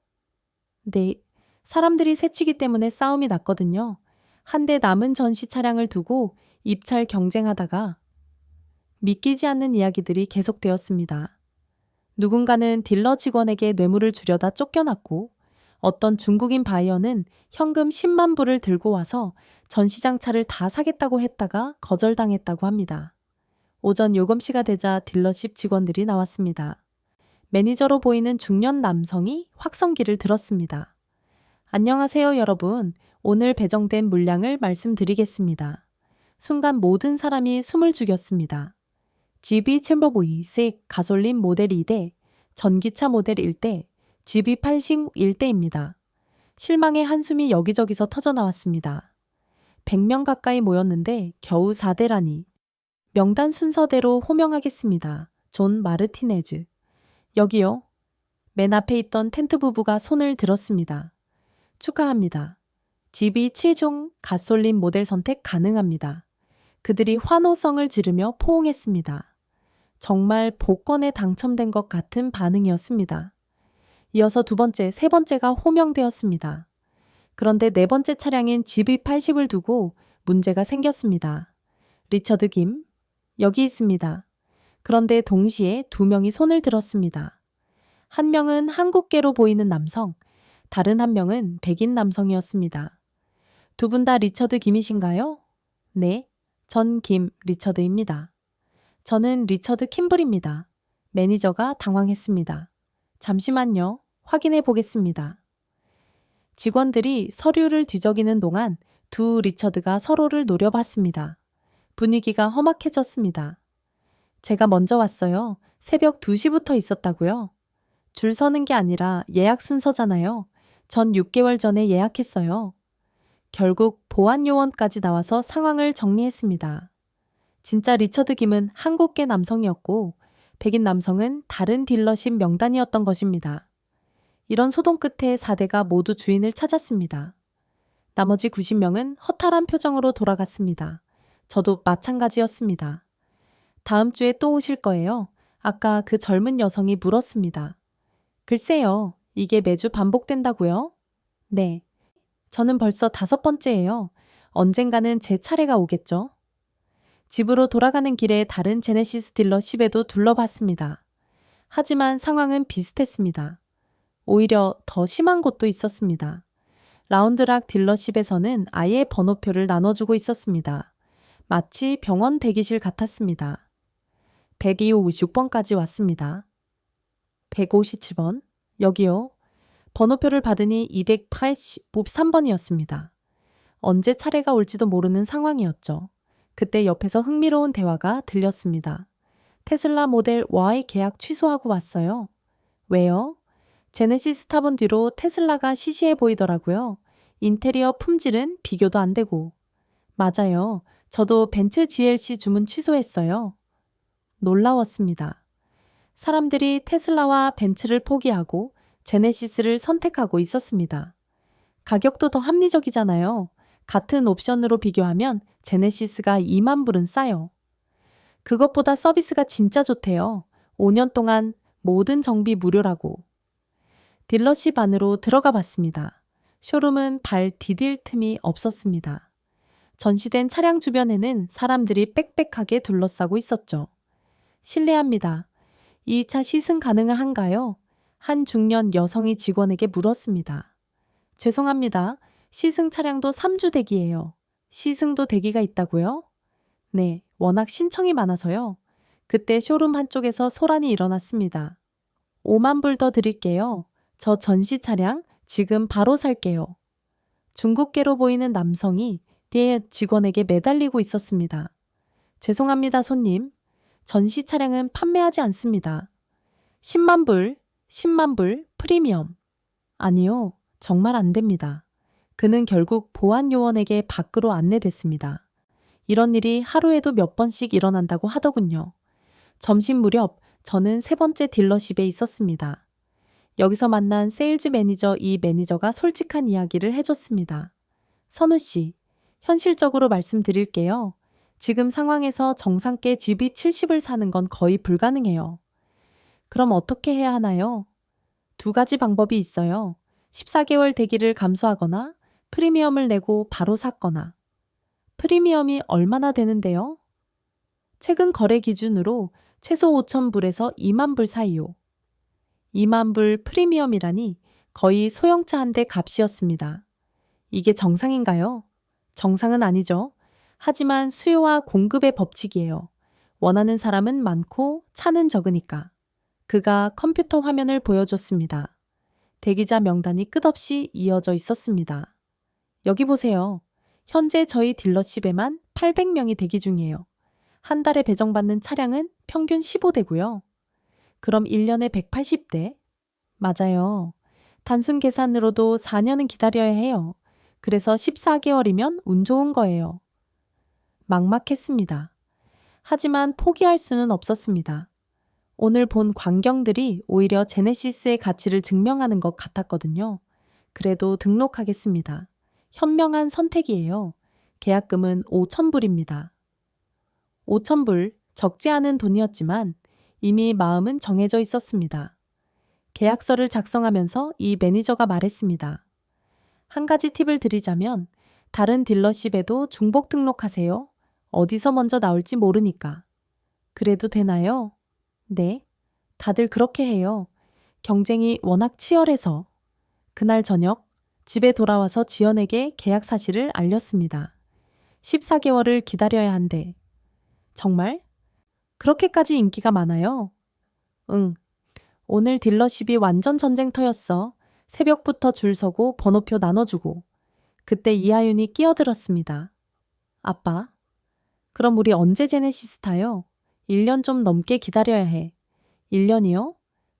네. 사람들이 새치기 때문에 싸움이 났거든요. 한 대 남은 전시 차량을 두고 입찰 경쟁하다가 믿기지 않는 이야기들이 계속되었습니다. 누군가는 딜러 직원에게 뇌물을 주려다 쫓겨났고 어떤 중국인 바이어는 현금 10만 불을 들고 와서 전시장 차를 다 사겠다고 했다가 거절당했다고 합니다. 오전 요금시가 되자 딜러십 직원들이 나왔습니다. 매니저로 보이는 중년 남성이 확성기를 들었습니다. 안녕하세요, 여러분. 오늘 배정된 물량을 말씀드리겠습니다. 순간 모든 사람이 숨을 죽였습니다. GB726 가솔린 모델 2대, 전기차 모델 1대, GB80 1대입니다. 실망의 한숨이 여기저기서 터져나왔습니다. 100명 가까이 모였는데 겨우 4대라니. 명단 순서대로 호명하겠습니다. 존 마르티네즈. 여기요. 맨 앞에 있던 텐트 부부가 손을 들었습니다. 축하합니다. GB7종 가솔린 모델 선택 가능합니다. 그들이 환호성을 지르며 포옹했습니다. 정말 복권에 당첨된 것 같은 반응이었습니다. 이어서 두 번째, 세 번째가 호명되었습니다. 그런데 네 번째 차량인 GB80을 두고 문제가 생겼습니다. 리처드 김, 여기 있습니다. 그런데 동시에 두 명이 손을 들었습니다. 한 명은 한국계로 보이는 남성, 다른 한 명은 백인 남성이었습니다. 두 분 다 리처드 김이신가요? 네, 전 김 리처드입니다. 저는 리처드 킴블입니다. 매니저가 당황했습니다. 잠시만요. 확인해 보겠습니다. 직원들이 서류를 뒤적이는 동안 두 리처드가 서로를 노려봤습니다. 분위기가 험악해졌습니다. 제가 먼저 왔어요. 새벽 2시부터 있었다고요? 줄 서는 게 아니라 예약 순서잖아요. 전 6개월 전에 예약했어요. 결국 보안 요원까지 나와서 상황을 정리했습니다. 진짜 리처드 김은 한국계 남성이었고 백인 남성은 다른 딜러십 명단이었던 것입니다. 이런 소동 끝에 4대가 모두 주인을 찾았습니다. 나머지 90명은 허탈한 표정으로 돌아갔습니다. 저도 마찬가지였습니다. 다음 주에 또 오실 거예요? 아까 그 젊은 여성이 물었습니다. 글쎄요, 이게 매주 반복된다고요? 네. 저는 벌써 5번째예요. 언젠가는 제 차례가 오겠죠? 집으로 돌아가는 길에 다른 제네시스 딜러십에도 둘러봤습니다. 하지만 상황은 비슷했습니다. 오히려 더 심한 곳도 있었습니다. 라운드락 딜러십에서는 아예 번호표를 나눠주고 있었습니다. 마치 병원 대기실 같았습니다. 156번까지 왔습니다. 157번, 여기요. 번호표를 받으니 283번이었습니다. 언제 차례가 올지도 모르는 상황이었죠. 그때 옆에서 흥미로운 대화가 들렸습니다. 테슬라 모델 Y 계약 취소하고 왔어요. 왜요? 제네시스 타본 뒤로 테슬라가 시시해 보이더라고요. 인테리어 품질은 비교도 안 되고. 맞아요. 저도 벤츠 GLC 주문 취소했어요. 놀라웠습니다. 사람들이 테슬라와 벤츠를 포기하고 제네시스를 선택하고 있었습니다. 가격도 더 합리적이잖아요. 같은 옵션으로 비교하면 제네시스가 2만 불은 싸요. 그것보다 서비스가 진짜 좋대요. 5년 동안 모든 정비 무료라고. 딜러십 안으로 들어가 봤습니다. 쇼룸은 발 디딜 틈이 없었습니다. 전시된 차량 주변에는 사람들이 빽빽하게 둘러싸고 있었죠. 실례합니다. 이 차 시승 가능한가요? 한 중년 여성이 직원에게 물었습니다. 죄송합니다. 시승 차량도 3주 대기예요. 시승도 대기가 있다고요? 네, 워낙 신청이 많아서요. 그때 쇼룸 한쪽에서 소란이 일어났습니다. 5만 불 더 드릴게요. 저 전시 차량 지금 바로 살게요. 중국계로 보이는 남성이 뒤에 직원에게 매달리고 있었습니다. 죄송합니다, 손님. 전시 차량은 판매하지 않습니다. 10만 불, 10만 불, 프리미엄. 아니요, 정말 안 됩니다. 그는 결국 보안 요원에게 밖으로 안내됐습니다. 이런 일이 하루에도 몇 번씩 일어난다고 하더군요. 점심 무렵 저는 세 번째 딜러십에 있었습니다. 여기서 만난 세일즈 매니저 이 매니저가 솔직한 이야기를 해줬습니다. 선우 씨, 현실적으로 말씀드릴게요. 지금 상황에서 정상께 GB 70을 사는 건 거의 불가능해요. 그럼 어떻게 해야 하나요? 두 가지 방법이 있어요. 14개월 대기를 감수하거나 프리미엄을 내고 바로 샀거나. 프리미엄이 얼마나 되는데요? 최근 거래 기준으로 최소 5천 불에서 2만 불 사이요. 2만 불 프리미엄이라니 거의 소형차 한 대 값이었습니다. 이게 정상인가요? 정상은 아니죠. 하지만 수요와 공급의 법칙이에요. 원하는 사람은 많고 차는 적으니까. 그가 컴퓨터 화면을 보여줬습니다. 대기자 명단이 끝없이 이어져 있었습니다. 여기 보세요. 현재 저희 딜러십에만 800명이 대기 중이에요. 한 달에 배정받는 차량은 평균 15대고요. 그럼 1년에 180대? 맞아요. 단순 계산으로도 4년은 기다려야 해요. 그래서 14개월이면 운 좋은 거예요. 막막했습니다. 하지만 포기할 수는 없었습니다. 오늘 본 광경들이 오히려 제네시스의 가치를 증명하는 것 같았거든요. 그래도 등록하겠습니다. 현명한 선택이에요. 계약금은 5천 불입니다. 5천 불, 적지 않은 돈이었지만 이미 마음은 정해져 있었습니다. 계약서를 작성하면서 이 매니저가 말했습니다. 한 가지 팁을 드리자면 다른 딜러십에도 중복 등록하세요. 어디서 먼저 나올지 모르니까. 그래도 되나요? 네. 다들 그렇게 해요. 경쟁이 워낙 치열해서. 그날 저녁 집에 돌아와서 지연에게 계약 사실을 알렸습니다. 14개월을 기다려야 한대. 정말? 그렇게까지 인기가 많아요? 응. 오늘 딜러십이 완전 전쟁터였어. 새벽부터 줄 서고 번호표 나눠주고. 그때 이하윤이 끼어들었습니다. 아빠, 그럼 우리 언제 제네시스 타요? 1년 좀 넘게 기다려야 해. 1년이요?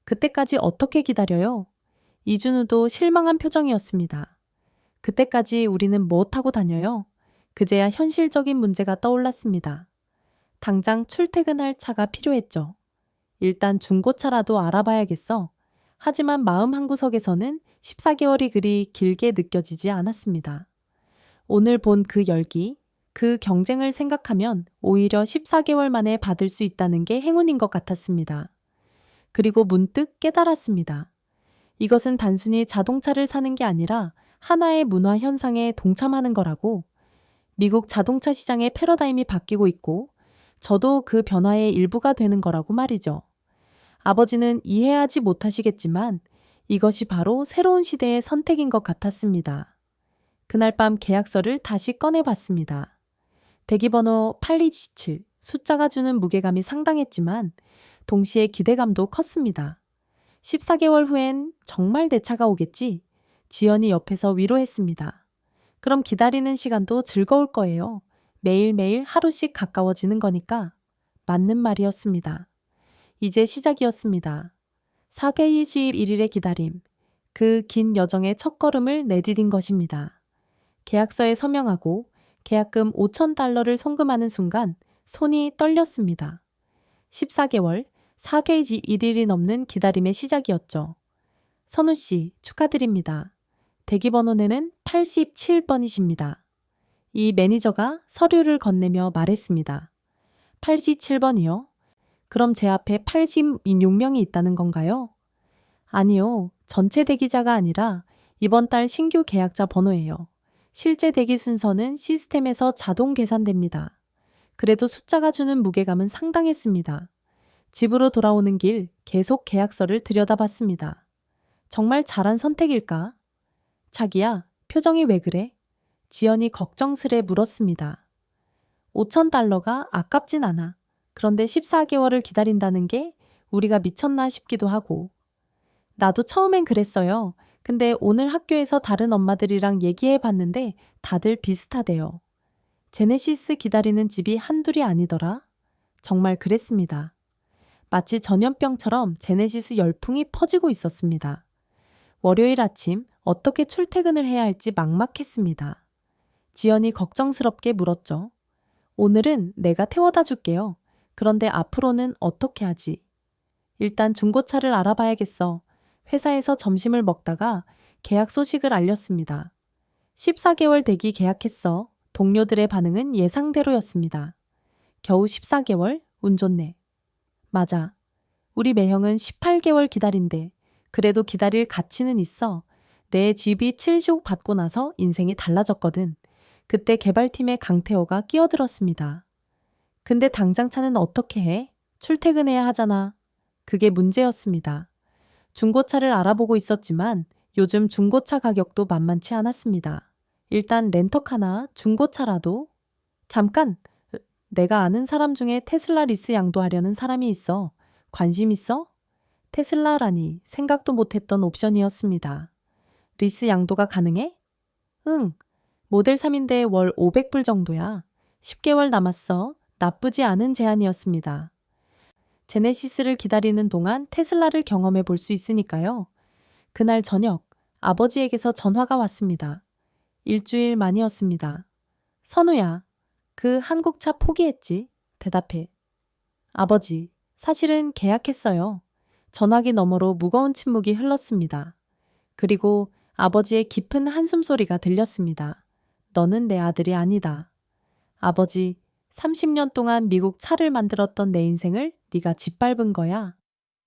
그때까지 어떻게 기다려요? 이준우도 실망한 표정이었습니다. 그때까지 우리는 뭐 타고 다녀요? 그제야 현실적인 문제가 떠올랐습니다. 당장 출퇴근할 차가 필요했죠. 일단 중고차라도 알아봐야겠어. 하지만 마음 한구석에서는 14개월이 그리 길게 느껴지지 않았습니다. 오늘 본 그 열기, 그 경쟁을 생각하면 오히려 14개월 만에 받을 수 있다는 게 행운인 것 같았습니다. 그리고 문득 깨달았습니다. 이것은 단순히 자동차를 사는 게 아니라 하나의 문화 현상에 동참하는 거라고. 미국 자동차 시장의 패러다임이 바뀌고 있고 저도 그 변화의 일부가 되는 거라고 말이죠. 아버지는 이해하지 못하시겠지만 이것이 바로 새로운 시대의 선택인 것 같았습니다. 그날 밤 계약서를 다시 꺼내봤습니다. 대기번호 8227, 숫자가 주는 무게감이 상당했지만 동시에 기대감도 컸습니다. 14개월 후엔 정말 내 차가 오겠지? 지연이 옆에서 위로했습니다. 그럼 기다리는 시간도 즐거울 거예요. 매일매일 하루씩 가까워지는 거니까. 맞는 말이었습니다. 이제 시작이었습니다. 421일의 기다림. 그 긴 여정의 첫걸음을 내디딘 것입니다. 계약서에 서명하고 계약금 5천 달러를 송금하는 순간 손이 떨렸습니다. 14개월, 4개월 1일이 넘는 기다림의 시작이었죠. 선우 씨, 축하드립니다. 대기번호는 87번이십니다. 이 매니저가 서류를 건네며 말했습니다. 87번이요? 그럼 제 앞에 86명이 있다는 건가요? 아니요. 전체 대기자가 아니라 이번 달 신규 계약자 번호예요. 실제 대기 순서는 시스템에서 자동 계산됩니다. 그래도 숫자가 주는 무게감은 상당했습니다. 집으로 돌아오는 길 계속 계약서를 들여다봤습니다. 정말 잘한 선택일까? 자기야, 표정이 왜 그래? 지연이 걱정스레 물었습니다. $5,000가 아깝진 않아. 그런데 14개월을 기다린다는 게 우리가 미쳤나 싶기도 하고. 나도 처음엔 그랬어요. 근데 오늘 학교에서 다른 엄마들이랑 얘기해 봤는데 다들 비슷하대요. 제네시스 기다리는 집이 한둘이 아니더라. 정말 그랬습니다. 마치 전염병처럼 제네시스 열풍이 퍼지고 있었습니다. 월요일 아침 어떻게 출퇴근을 해야 할지 막막했습니다. 지연이 걱정스럽게 물었죠. 오늘은 내가 태워다 줄게요. 그런데 앞으로는 어떻게 하지? 일단 중고차를 알아봐야겠어. 회사에서 점심을 먹다가 계약 소식을 알렸습니다. 14개월 대기 계약했어. 동료들의 반응은 예상대로였습니다. 겨우 14개월? 운 좋네. 맞아. 우리 매형은 18개월 기다린대. 그래도 기다릴 가치는 있어. 내 집이 7억 받고 나서 인생이 달라졌거든. 그때 개발팀의 강태호가 끼어들었습니다. 근데 당장 차는 어떻게 해? 출퇴근해야 하잖아. 그게 문제였습니다. 중고차를 알아보고 있었지만 요즘 중고차 가격도 만만치 않았습니다. 일단 렌터카나 중고차라도. 잠깐! 내가 아는 사람 중에 테슬라 리스 양도하려는 사람이 있어. 관심 있어? 테슬라라니 생각도 못했던 옵션이었습니다. 리스 양도가 가능해? 응. 모델 3인데 월 500불 정도야. 10개월 남았어. 나쁘지 않은 제안이었습니다. 제네시스를 기다리는 동안 테슬라를 경험해 볼 수 있으니까요. 그날 저녁 아버지에게서 전화가 왔습니다. 일주일 만이었습니다. 선우야, 그 한국차 포기했지? 대답해. 아버지, 사실은 계약했어요. 전화기 너머로 무거운 침묵이 흘렀습니다. 그리고 아버지의 깊은 한숨 소리가 들렸습니다. 너는 내 아들이 아니다. 아버지, 30년 동안 미국 차를 만들었던 내 인생을 네가 짓밟은 거야.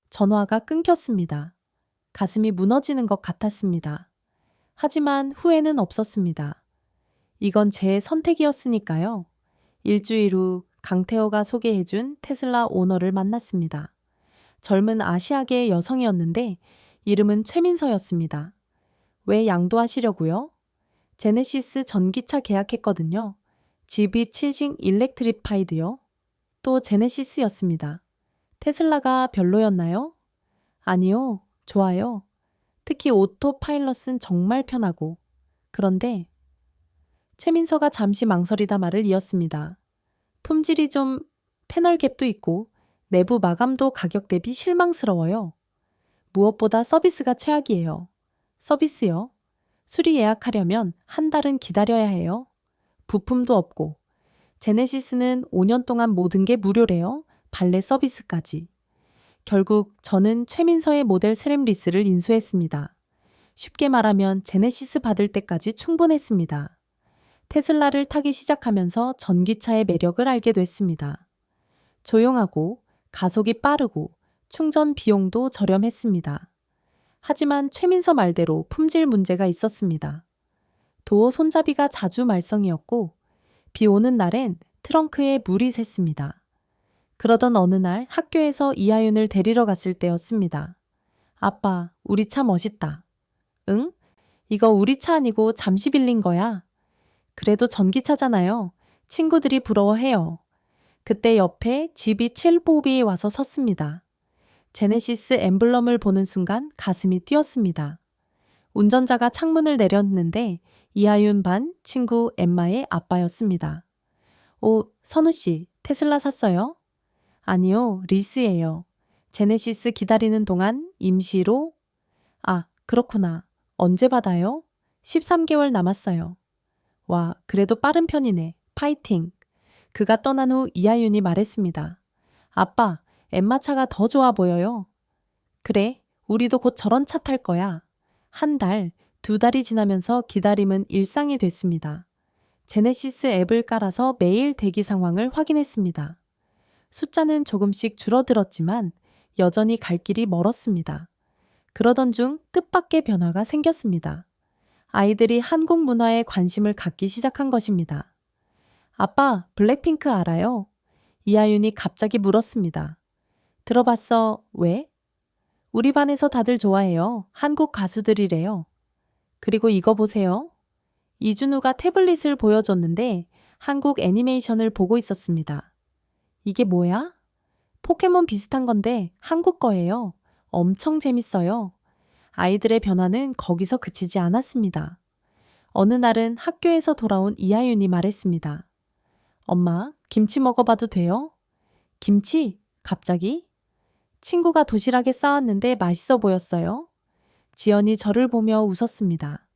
전화가 끊겼습니다. 가슴이 무너지는 것 같았습니다. 하지만 후회는 없었습니다. 이건 제 선택이었으니까요. 일주일 후 강태호가 소개해준 테슬라 오너를 만났습니다. 젊은 아시아계 여성이었는데 이름은 최민서였습니다. 왜 양도하시려고요? 제네시스 전기차 계약했거든요. GB7식 일렉트리파이드요. 또 제네시스였습니다. 테슬라가 별로였나요? 아니요, 좋아요. 특히 오토 파일럿은 정말 편하고. 그런데 최민서가 잠시 망설이다 말을 이었습니다. 품질이 좀 패널 갭도 있고 내부 마감도 가격 대비 실망스러워요. 무엇보다 서비스가 최악이에요. 서비스요? 수리 예약하려면 한 달은 기다려야 해요. 부품도 없고. 제네시스는 5년 동안 모든 게 무료래요. 발레 서비스까지. 결국 저는 최민서의 모델 세렘리스를 인수했습니다. 쉽게 말하면 제네시스 받을 때까지 충분했습니다. 테슬라를 타기 시작하면서 전기차의 매력을 알게 됐습니다. 조용하고 가속이 빠르고 충전 비용도 저렴했습니다. 하지만 최민서 말대로 품질 문제가 있었습니다. 도어 손잡이가 자주 말썽이었고 비 오는 날엔 트렁크에 물이 샜습니다. 그러던 어느 날 학교에서 이하윤을 데리러 갔을 때였습니다. 아빠, 우리 차 멋있다. 응? 이거 우리 차 아니고 잠시 빌린 거야. 그래도 전기차잖아요. 친구들이 부러워해요. 그때 옆에 GB7 와서 섰습니다. 제네시스 엠블럼을 보는 순간 가슴이 뛰었습니다. 운전자가 창문을 내렸는데 이하윤 반 친구 엠마의 아빠였습니다. 오, 선우 씨, 테슬라 샀어요? 아니요, 리스예요. 제네시스 기다리는 동안 임시로? 아, 그렇구나. 언제 받아요? 13개월 남았어요. 와, 그래도 빠른 편이네. 파이팅. 그가 떠난 후 이하윤이 말했습니다. 아빠, 엠마 차가 더 좋아 보여요. 그래, 우리도 곧 저런 차 탈 거야. 한 달, 두 달이 지나면서 기다림은 일상이 됐습니다. 제네시스 앱을 깔아서 매일 대기 상황을 확인했습니다. 숫자는 조금씩 줄어들었지만 여전히 갈 길이 멀었습니다. 그러던 중 뜻밖의 변화가 생겼습니다. 아이들이 한국 문화에 관심을 갖기 시작한 것입니다. 아빠, 블랙핑크 알아요? 이하윤이 갑자기 물었습니다. 들어봤어. 왜? 우리 반에서 다들 좋아해요. 한국 가수들이래요. 그리고 이거 보세요. 이준우가 태블릿을 보여줬는데 한국 애니메이션을 보고 있었습니다. 이게 뭐야? 포켓몬 비슷한 건데 한국 거예요. 엄청 재밌어요. 아이들의 변화는 거기서 그치지 않았습니다. 어느 날은 학교에서 돌아온 이하윤이 말했습니다. 엄마, 김치 먹어봐도 돼요? 김치? 갑자기? 친구가 도시락에 싸왔는데 맛있어 보였어요. 지연이 저를 보며 웃었습니다.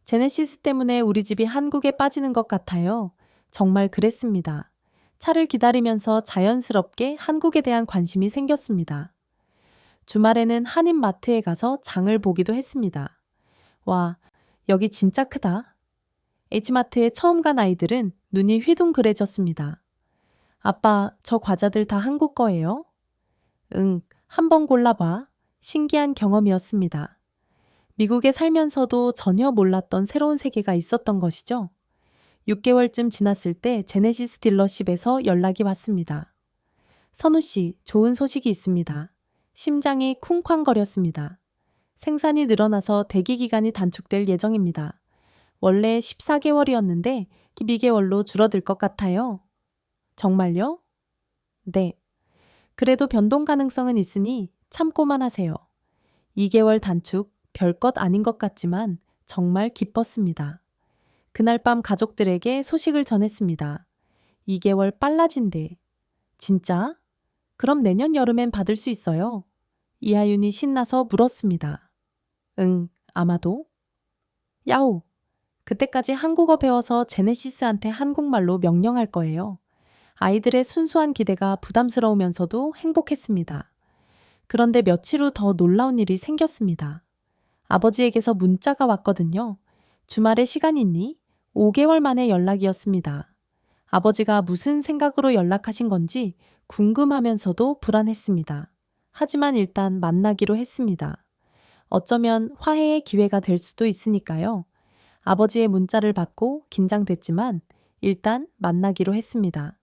제네시스 때문에 우리 집이 한국에 빠지는 것 같아요. 정말 그랬습니다. 차를 기다리면서 자연스럽게 한국에 대한 관심이 생겼습니다. 주말에는 한인마트에 가서 장을 보기도 했습니다. 와, 여기 진짜 크다. H마트에 처음 간 아이들은 눈이 휘둥그레졌습니다. 아빠, 저 과자들 다 한국 거예요? 응, 한번 골라봐. 신기한 경험이었습니다. 미국에 살면서도 전혀 몰랐던 새로운 세계가 있었던 것이죠. 6개월쯤 지났을 때 제네시스 딜러십에서 연락이 왔습니다. 선우 씨, 좋은 소식이 있습니다. 심장이 쿵쾅거렸습니다. 생산이 늘어나서 대기 기간이 단축될 예정입니다. 원래 14개월이었는데 12개월로 줄어들 것 같아요. 정말요? 네. 그래도 변동 가능성은 있으니 참고만 하세요. 2개월 단축, 별것 아닌 것 같지만 정말 기뻤습니다. 그날 밤 가족들에게 소식을 전했습니다. 2개월 빨라진대. 진짜? 그럼 내년 여름엔 받을 수 있어요? 이하윤이 신나서 물었습니다. 응, 아마도. 야오! 그때까지 한국어 배워서 제네시스한테 한국말로 명령할 거예요. 아이들의 순수한 기대가 부담스러우면서도 행복했습니다. 그런데 며칠 후 더 놀라운 일이 생겼습니다. 아버지에게서 문자가 왔거든요. 주말에 시간 있니? 5개월 만에 연락이었습니다. 아버지가 무슨 생각으로 연락하신 건지 궁금하면서도 불안했습니다. 하지만 일단 만나기로 했습니다. 어쩌면 화해의 기회가 될 수도 있으니까요. 아버지의 문자를 받고 긴장됐지만 일단 만나기로 했습니다.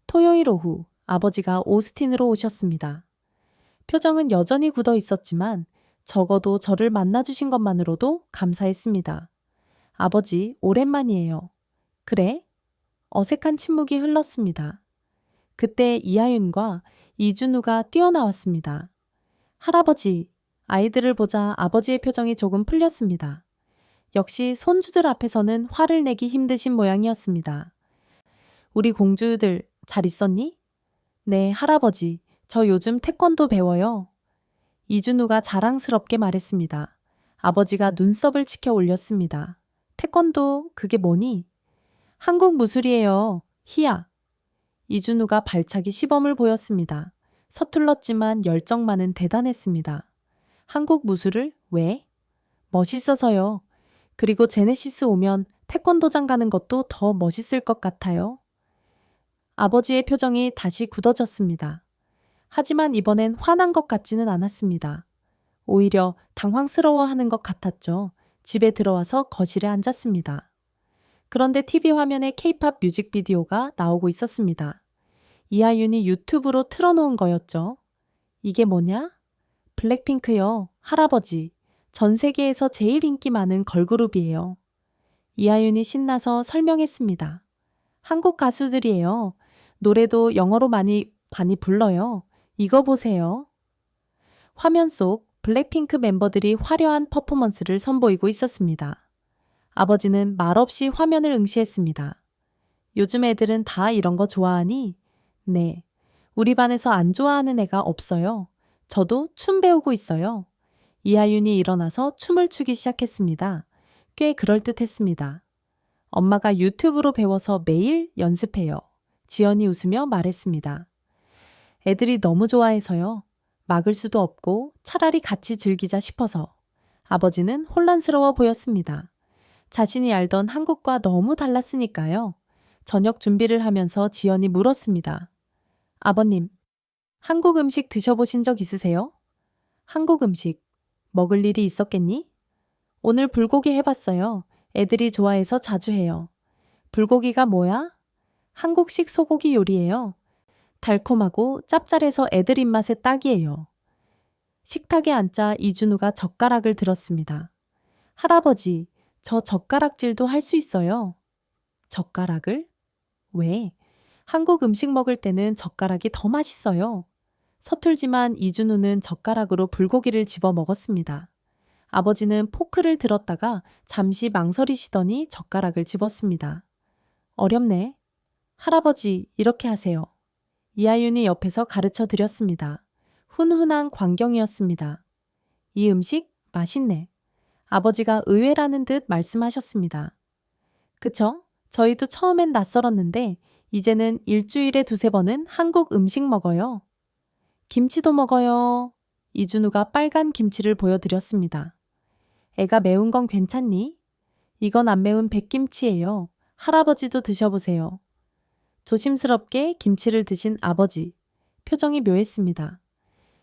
토요일 오후 아버지가 오스틴으로 오셨습니다. 표정은 여전히 굳어 있었지만 적어도 저를 만나주신 것만으로도 감사했습니다. 아버지, 오랜만이에요. 그래? 어색한 침묵이 흘렀습니다. 그때 이하윤과 이준우가 뛰어나왔습니다. 할아버지, 아이들을 보자 아버지의 표정이 조금 풀렸습니다. 역시 손주들 앞에서는 화를 내기 힘드신 모양이었습니다. 우리 공주들 잘 있었니? 네, 할아버지. 저 요즘 태권도 배워요. 이준우가 자랑스럽게 말했습니다. 아버지가 눈썹을 치켜 올렸습니다. 태권도, 그게 뭐니? 한국 무술이에요. 희야. 이준우가 발차기 시범을 보였습니다. 서툴렀지만 열정만은 대단했습니다. 한국 무술을 왜? 멋있어서요. 그리고 제네시스 오면 태권도장 가는 것도 더 멋있을 것 같아요. 아버지의 표정이 다시 굳어졌습니다. 하지만 이번엔 화난 것 같지는 않았습니다. 오히려 당황스러워하는 것 같았죠. 집에 들어와서 거실에 앉았습니다. 그런데 TV 화면에 K-팝 뮤직비디오가 나오고 있었습니다. 이하윤이 유튜브로 틀어놓은 거였죠. 이게 뭐냐? 블랙핑크요. 할아버지. 전 세계에서 제일 인기 많은 걸그룹이에요. 이하윤이 신나서 설명했습니다. 한국 가수들이에요. 노래도 영어로 많이 불러요. 이거 보세요. 화면 속 블랙핑크 멤버들이 화려한 퍼포먼스를 선보이고 있었습니다. 아버지는 말없이 화면을 응시했습니다. 요즘 애들은 다 이런 거 좋아하니? 네. 우리 반에서 안 좋아하는 애가 없어요. 저도 춤 배우고 있어요. 이하윤이 일어나서 춤을 추기 시작했습니다. 꽤 그럴듯했습니다. 엄마가 유튜브로 배워서 매일 연습해요. 지연이 웃으며 말했습니다. 애들이 너무 좋아해서요. 막을 수도 없고 차라리 같이 즐기자 싶어서. 아버지는 혼란스러워 보였습니다. 자신이 알던 한국과 너무 달랐으니까요. 저녁 준비를 하면서 지연이 물었습니다. 아버님, 한국 음식 드셔보신 적 있으세요? 한국 음식, 먹을 일이 있었겠니? 오늘 불고기 해봤어요. 애들이 좋아해서 자주 해요. 불고기가 뭐야? 한국식 소고기 요리예요. 달콤하고 짭짤해서 애들 입맛에 딱이에요. 식탁에 앉자 이준우가 젓가락을 들었습니다. 할아버지, 저 젓가락질도 할 수 있어요. 젓가락을? 왜? 한국 음식 먹을 때는 젓가락이 더 맛있어요. 서툴지만 이준우는 젓가락으로 불고기를 집어 먹었습니다. 아버지는 포크를 들었다가 잠시 망설이시더니 젓가락을 집었습니다. 어렵네. 할아버지, 이렇게 하세요. 이하윤이 옆에서 가르쳐 드렸습니다. 훈훈한 광경이었습니다. 이 음식 맛있네. 아버지가 의외라는 듯 말씀하셨습니다. 그쵸? 저희도 처음엔 낯설었는데 이제는 일주일에 두세 번은 한국 음식 먹어요. 김치도 먹어요. 이준우가 빨간 김치를 보여드렸습니다. 애가 매운 건 괜찮니? 이건 안 매운 백김치예요. 할아버지도 드셔보세요. 조심스럽게 김치를 드신 아버지. 표정이 묘했습니다.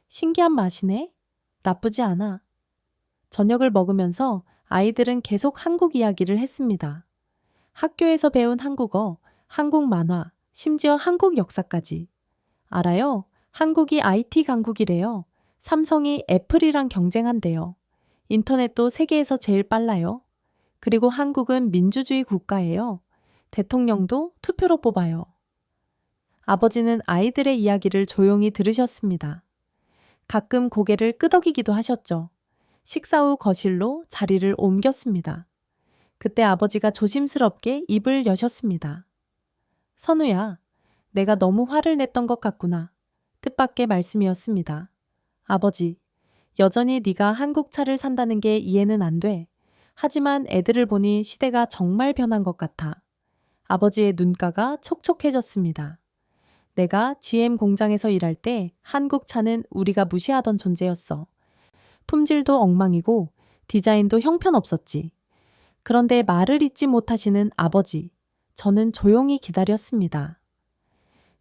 신기한 맛이네? 나쁘지 않아. 저녁을 먹으면서 아이들은 계속 한국 이야기를 했습니다. 학교에서 배운 한국어, 한국 만화, 심지어 한국 역사까지. 알아요? 한국이 IT 강국이래요. 삼성이 애플이랑 경쟁한대요. 인터넷도 세계에서 제일 빨라요. 그리고 한국은 민주주의 국가예요. 대통령도 투표로 뽑아요. 아버지는 아이들의 이야기를 조용히 들으셨습니다. 가끔 고개를 끄덕이기도 하셨죠. 식사 후 거실로 자리를 옮겼습니다. 그때 아버지가 조심스럽게 입을 여셨습니다. 선우야, 내가 너무 화를 냈던 것 같구나. 뜻밖의 말씀이었습니다. 아버지, 여전히 네가 한국 차를 산다는 게 이해는 안 돼. 하지만 애들을 보니 시대가 정말 변한 것 같아. 아버지의 눈가가 촉촉해졌습니다. 내가 GM 공장에서 일할 때 한국 차는 우리가 무시하던 존재였어. 품질도 엉망이고 디자인도 형편없었지. 그런데 말을 잇지 못하시는 아버지. 저는 조용히 기다렸습니다.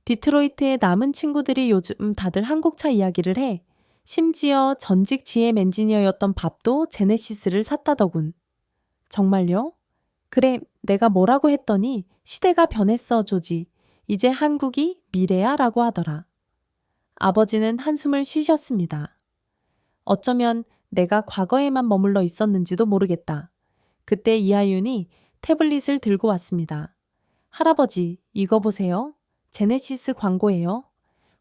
디트로이트의 남은 친구들이 요즘 다들 한국차 이야기를 해. 심지어 전직 GM 엔지니어였던 밥도 제네시스를 샀다더군. 정말요? 그래, 내가 뭐라고 했더니 시대가 변했어, 조지. 이제 한국이 미래야 라고 하더라. 아버지는 한숨을 쉬셨습니다. 어쩌면 내가 과거에만 머물러 있었는지도 모르겠다. 그때 이하윤이 태블릿을 들고 왔습니다. 할아버지, 이거 보세요. 제네시스 광고예요.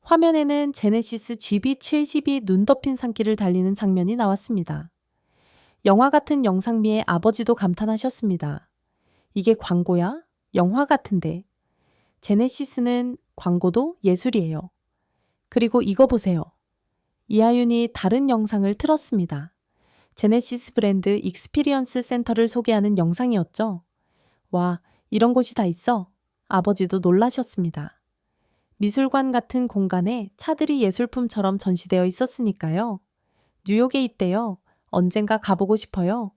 화면에는 제네시스 GB70이 눈 덮인 산길을 달리는 장면이 나왔습니다. 영화 같은 영상미에 아버지도 감탄하셨습니다. 이게 광고야? 영화 같은데. 제네시스는 광고도 예술이에요. 그리고 이거 보세요. 이하윤이 다른 영상을 틀었습니다. 제네시스 브랜드 익스피리언스 센터를 소개하는 영상이었죠. 와, 이런 곳이 다 있어. 아버지도 놀라셨습니다. 미술관 같은 공간에 차들이 예술품처럼 전시되어 있었으니까요. 뉴욕에 있대요. 언젠가 가보고 싶어요.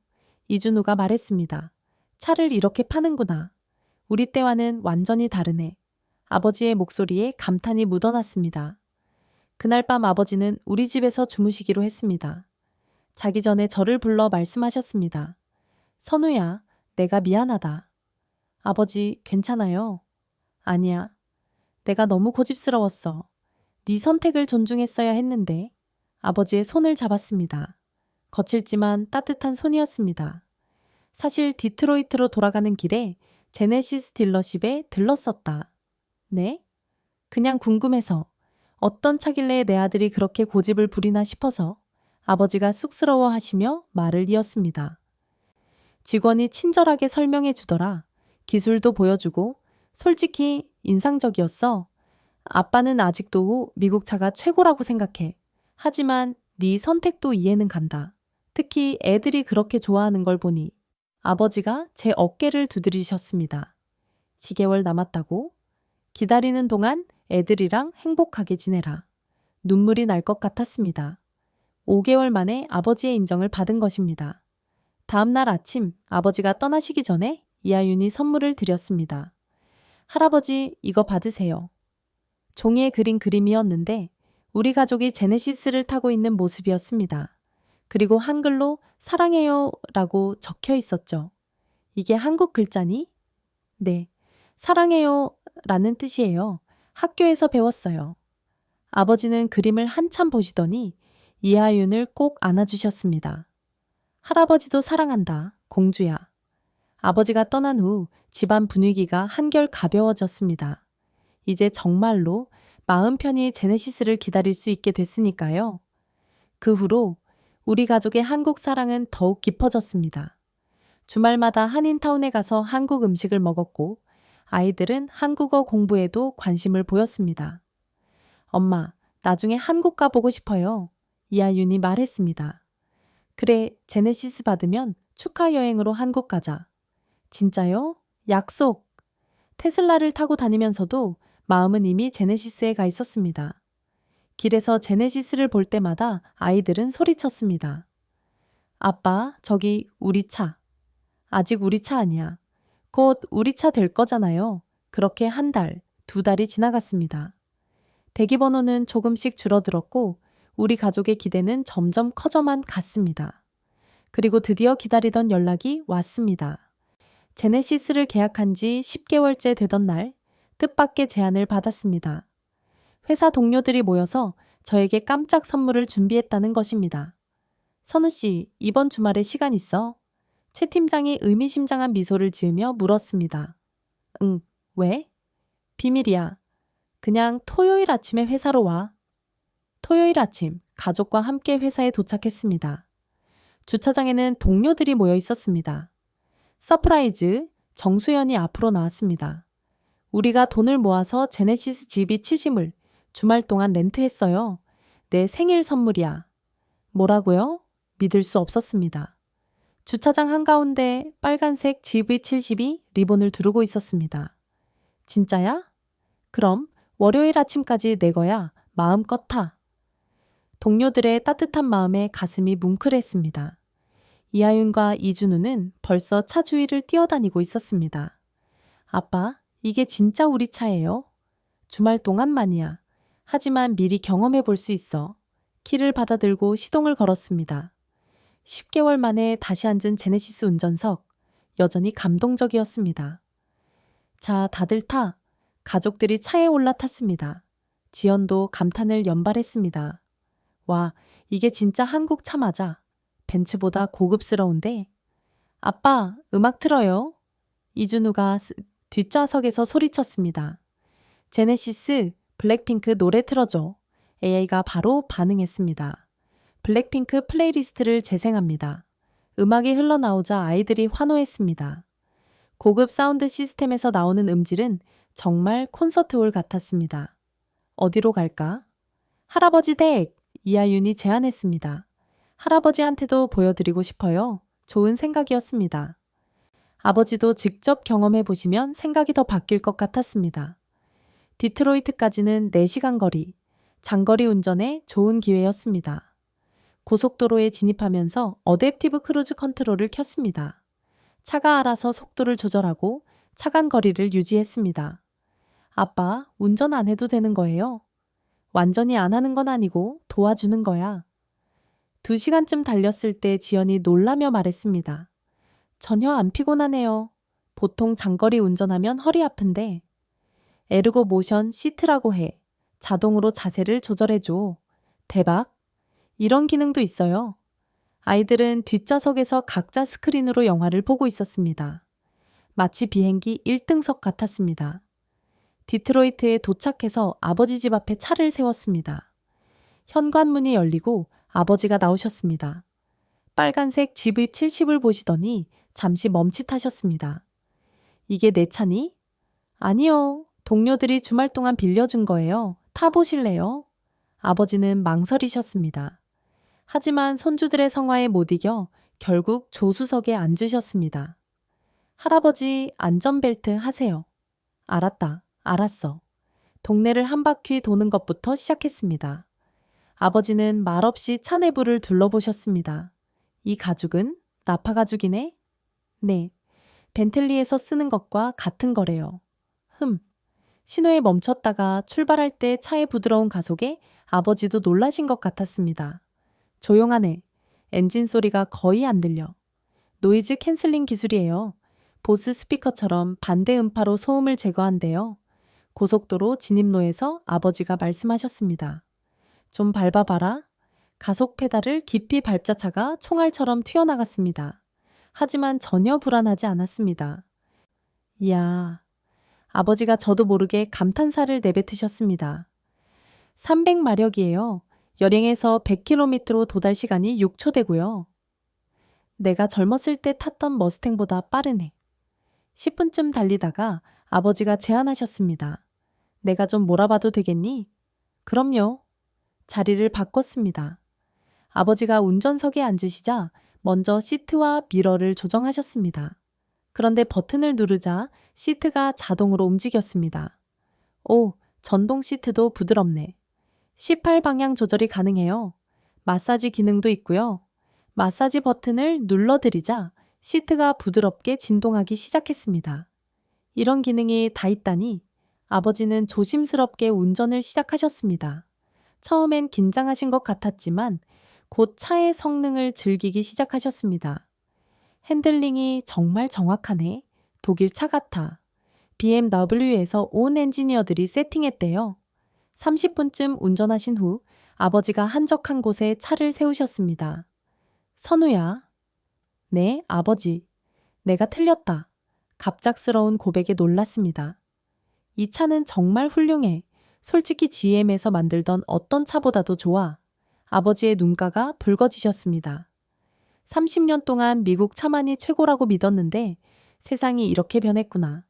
이준우가 말했습니다. 차를 이렇게 파는구나. 우리 때와는 완전히 다르네. 아버지의 목소리에 감탄이 묻어났습니다. 그날 밤 아버지는 우리 집에서 주무시기로 했습니다. 자기 전에 저를 불러 말씀하셨습니다. 선우야, 내가 미안하다. 아버지, 괜찮아요. 아니야. 내가 너무 고집스러웠어. 네 선택을 존중했어야 했는데. 아버지의 손을 잡았습니다. 거칠지만 따뜻한 손이었습니다. 사실 디트로이트로 돌아가는 길에 제네시스 딜러십에 들렀었다. 네? 그냥 궁금해서. 어떤 차길래 내 아들이 그렇게 고집을 부리나 싶어서. 아버지가 쑥스러워하시며 말을 이었습니다. 직원이 친절하게 설명해 주더라. 기술도 보여주고 솔직히 인상적이었어. 아빠는 아직도 미국 차가 최고라고 생각해. 하지만 네 선택도 이해는 간다. 특히 애들이 그렇게 좋아하는 걸 보니. 아버지가 제 어깨를 두드리셨습니다. 10개월 남았다고? 기다리는 동안 애들이랑 행복하게 지내라. 눈물이 날 것 같았습니다. 5개월 만에 아버지의 인정을 받은 것입니다. 다음 날 아침 아버지가 떠나시기 전에 이하윤이 선물을 드렸습니다. 할아버지, 이거 받으세요. 종이에 그린 그림이었는데 우리 가족이 제네시스를 타고 있는 모습이었습니다. 그리고 한글로 사랑해요 라고 적혀 있었죠. 이게 한국 글자니? 네, 사랑해요 라는 뜻이에요. 학교에서 배웠어요. 아버지는 그림을 한참 보시더니 이하윤을 꼭 안아주셨습니다. 할아버지도 사랑한다, 공주야. 아버지가 떠난 후 집안 분위기가 한결 가벼워졌습니다. 이제 정말로 마음 편히 제네시스를 기다릴 수 있게 됐으니까요. 그 후로 우리 가족의 한국 사랑은 더욱 깊어졌습니다. 주말마다 한인타운에 가서 한국 음식을 먹었고 아이들은 한국어 공부에도 관심을 보였습니다. 엄마, 나중에 한국 가보고 싶어요. 이하윤이 말했습니다. 그래, 제네시스 받으면 축하 여행으로 한국 가자. 진짜요? 약속! 테슬라를 타고 다니면서도 마음은 이미 제네시스에 가 있었습니다. 길에서 제네시스를 볼 때마다 아이들은 소리쳤습니다. 아빠, 저기 우리 차. 아직 우리 차 아니야. 곧 우리 차 될 거잖아요. 그렇게 한 달, 두 달이 지나갔습니다. 대기번호는 조금씩 줄어들었고 우리 가족의 기대는 점점 커져만 갔습니다. 그리고 드디어 기다리던 연락이 왔습니다. 제네시스를 계약한 지 10개월째 되던 날 뜻밖의 제안을 받았습니다. 회사 동료들이 모여서 저에게 깜짝 선물을 준비했다는 것입니다. 선우 씨, 이번 주말에 시간 있어? 최 팀장이 의미심장한 미소를 지으며 물었습니다. 응, 왜? 비밀이야. 그냥 토요일 아침에 회사로 와. 토요일 아침, 가족과 함께 회사에 도착했습니다. 주차장에는 동료들이 모여 있었습니다. 서프라이즈, 정수연이 앞으로 나왔습니다. 우리가 돈을 모아서 제네시스 GB70을 주말 동안 렌트했어요. 내 생일 선물이야. 뭐라고요? 믿을 수 없었습니다. 주차장 한가운데 빨간색 GV70이 리본을 두르고 있었습니다. 진짜야? 그럼 월요일 아침까지 내 거야. 마음껏 타. 동료들의 따뜻한 마음에 가슴이 뭉클했습니다. 이하윤과 이준우는 벌써 차 주위를 뛰어다니고 있었습니다. 아빠, 이게 진짜 우리 차예요. 주말 동안만이야. 하지만 미리 경험해 볼 수 있어. 키를 받아들고 시동을 걸었습니다. 10개월 만에 다시 앉은 제네시스 운전석. 여전히 감동적이었습니다. 자, 다들 타. 가족들이 차에 올라탔습니다. 지연도 감탄을 연발했습니다. 와, 이게 진짜 한국 차 맞아. 벤츠보다 고급스러운데. 아빠, 음악 틀어요. 이준우가 뒷좌석에서 소리쳤습니다. 제네시스, 블랙핑크 노래 틀어줘. AI가 바로 반응했습니다. 블랙핑크 플레이리스트를 재생합니다. 음악이 흘러나오자 아이들이 환호했습니다. 고급 사운드 시스템에서 나오는 음질은 정말 콘서트홀 같았습니다. 어디로 갈까? 할아버지 댁! 이하윤이 제안했습니다. 할아버지한테도 보여드리고 싶어요. 좋은 생각이었습니다. 아버지도 직접 경험해 보시면 생각이 더 바뀔 것 같았습니다. 디트로이트까지는 4시간 거리, 장거리 운전에 좋은 기회였습니다. 고속도로에 진입하면서 어댑티브 크루즈 컨트롤을 켰습니다. 차가 알아서 속도를 조절하고 차간 거리를 유지했습니다. 아빠, 운전 안 해도 되는 거예요? 완전히 안 하는 건 아니고 도와주는 거야. 2시간쯤 달렸을 때 지연이 놀라며 말했습니다. 전혀 안 피곤하네요. 보통 장거리 운전하면 허리 아픈데. 에르고 모션 시트라고 해. 자동으로 자세를 조절해줘. 대박. 이런 기능도 있어요. 아이들은 뒷좌석에서 각자 스크린으로 영화를 보고 있었습니다. 마치 비행기 1등석 같았습니다. 디트로이트에 도착해서 아버지 집 앞에 차를 세웠습니다. 현관문이 열리고 아버지가 나오셨습니다. 빨간색 GV70을 보시더니 잠시 멈칫하셨습니다. 이게 내 차니? 아니요. 동료들이 주말 동안 빌려준 거예요. 타보실래요? 아버지는 망설이셨습니다. 하지만 손주들의 성화에 못 이겨 결국 조수석에 앉으셨습니다. 할아버지 안전벨트 하세요. 알았다. 알았어. 동네를 한 바퀴 도는 것부터 시작했습니다. 아버지는 말없이 차 내부를 둘러보셨습니다. 이 가죽은 나파 가죽이네? 네. 벤틀리에서 쓰는 것과 같은 거래요. 신호에 멈췄다가 출발할 때 차의 부드러운 가속에 아버지도 놀라신 것 같았습니다. 조용하네. 엔진 소리가 거의 안 들려. 노이즈 캔슬링 기술이에요. 보스 스피커처럼 반대 음파로 소음을 제거한대요. 고속도로 진입로에서 아버지가 말씀하셨습니다. 좀 밟아봐라. 가속 페달을 깊이 밟자 차가 총알처럼 튀어나갔습니다. 하지만 전혀 불안하지 않았습니다. 이야, 아버지가 저도 모르게 감탄사를 내뱉으셨습니다. 300마력이에요. 여행에서 100km로 도달 시간이 6초 되고요. 내가 젊었을 때 탔던 머스탱보다 빠르네. 10분쯤 달리다가 아버지가 제안하셨습니다. 내가 좀 몰아봐도 되겠니? 그럼요. 자리를 바꿨습니다. 아버지가 운전석에 앉으시자 먼저 시트와 미러를 조정하셨습니다. 그런데 버튼을 누르자 시트가 자동으로 움직였습니다. 오, 전동 시트도 부드럽네. 18방향 조절이 가능해요. 마사지 기능도 있고요. 마사지 버튼을 눌러드리자 시트가 부드럽게 진동하기 시작했습니다. 이런 기능이 다 있다니 아버지는 조심스럽게 운전을 시작하셨습니다. 처음엔 긴장하신 것 같았지만 곧 차의 성능을 즐기기 시작하셨습니다. 핸들링이 정말 정확하네. 독일 차 같아. BMW에서 온 엔지니어들이 세팅했대요. 30분쯤 운전하신 후 아버지가 한적한 곳에 차를 세우셨습니다. 선우야. 네, 아버지. 내가 틀렸다. 갑작스러운 고백에 놀랐습니다. 이 차는 정말 훌륭해. 솔직히 GM에서 만들던 어떤 차보다도 좋아. 아버지의 눈가가 붉어지셨습니다. 30년 동안 미국 차만이 최고라고 믿었는데 세상이 이렇게 변했구나.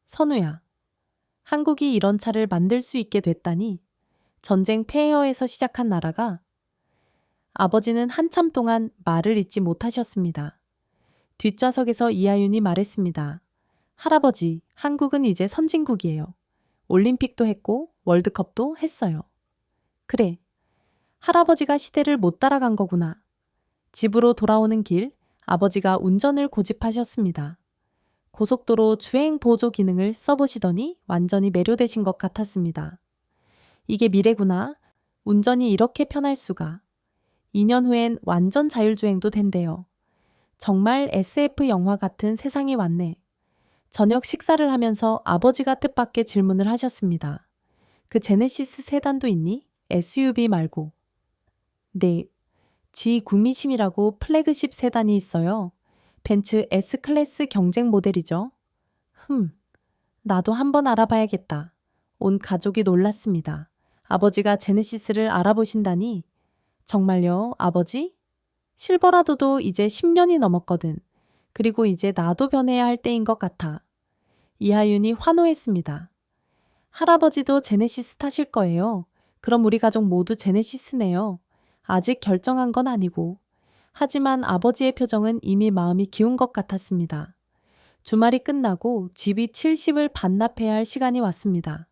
선우야. 한국이 이런 차를 만들 수 있게 됐다니. 전쟁 폐허에서 시작한 나라가 아버지는 한참 동안 말을 잇지 못하셨습니다. 뒷좌석에서 이하윤이 말했습니다. 할아버지, 한국은 이제 선진국이에요. 올림픽도 했고 월드컵도 했어요. 그래, 할아버지가 시대를 못 따라간 거구나. 집으로 돌아오는 길, 아버지가 운전을 고집하셨습니다. 고속도로 주행 보조 기능을 써보시더니 완전히 매료되신 것 같았습니다. 이게 미래구나. 운전이 이렇게 편할 수가. 2년 후엔 완전 자율주행도 된대요. 정말 SF 영화 같은 세상이 왔네. 저녁 식사를 하면서 아버지가 뜻밖의 질문을 하셨습니다. 그 제네시스 세단도 있니? SUV 말고. 네, G 구미심이라고 플래그십 세단이 있어요. 벤츠 S클래스 경쟁 모델이죠. 나도 한번 알아봐야겠다. 온 가족이 놀랐습니다. 아버지가 제네시스를 알아보신다니. 정말요, 아버지? 실버라도도 이제 10년이 넘었거든. 그리고 이제 나도 변해야 할 때인 것 같아. 이하윤이 환호했습니다. 할아버지도 제네시스 타실 거예요. 그럼 우리 가족 모두 제네시스네요. 아직 결정한 건 아니고. 하지만 아버지의 표정은 이미 마음이 기운 것 같았습니다. 주말이 끝나고 집이 70을 반납해야 할 시간이 왔습니다.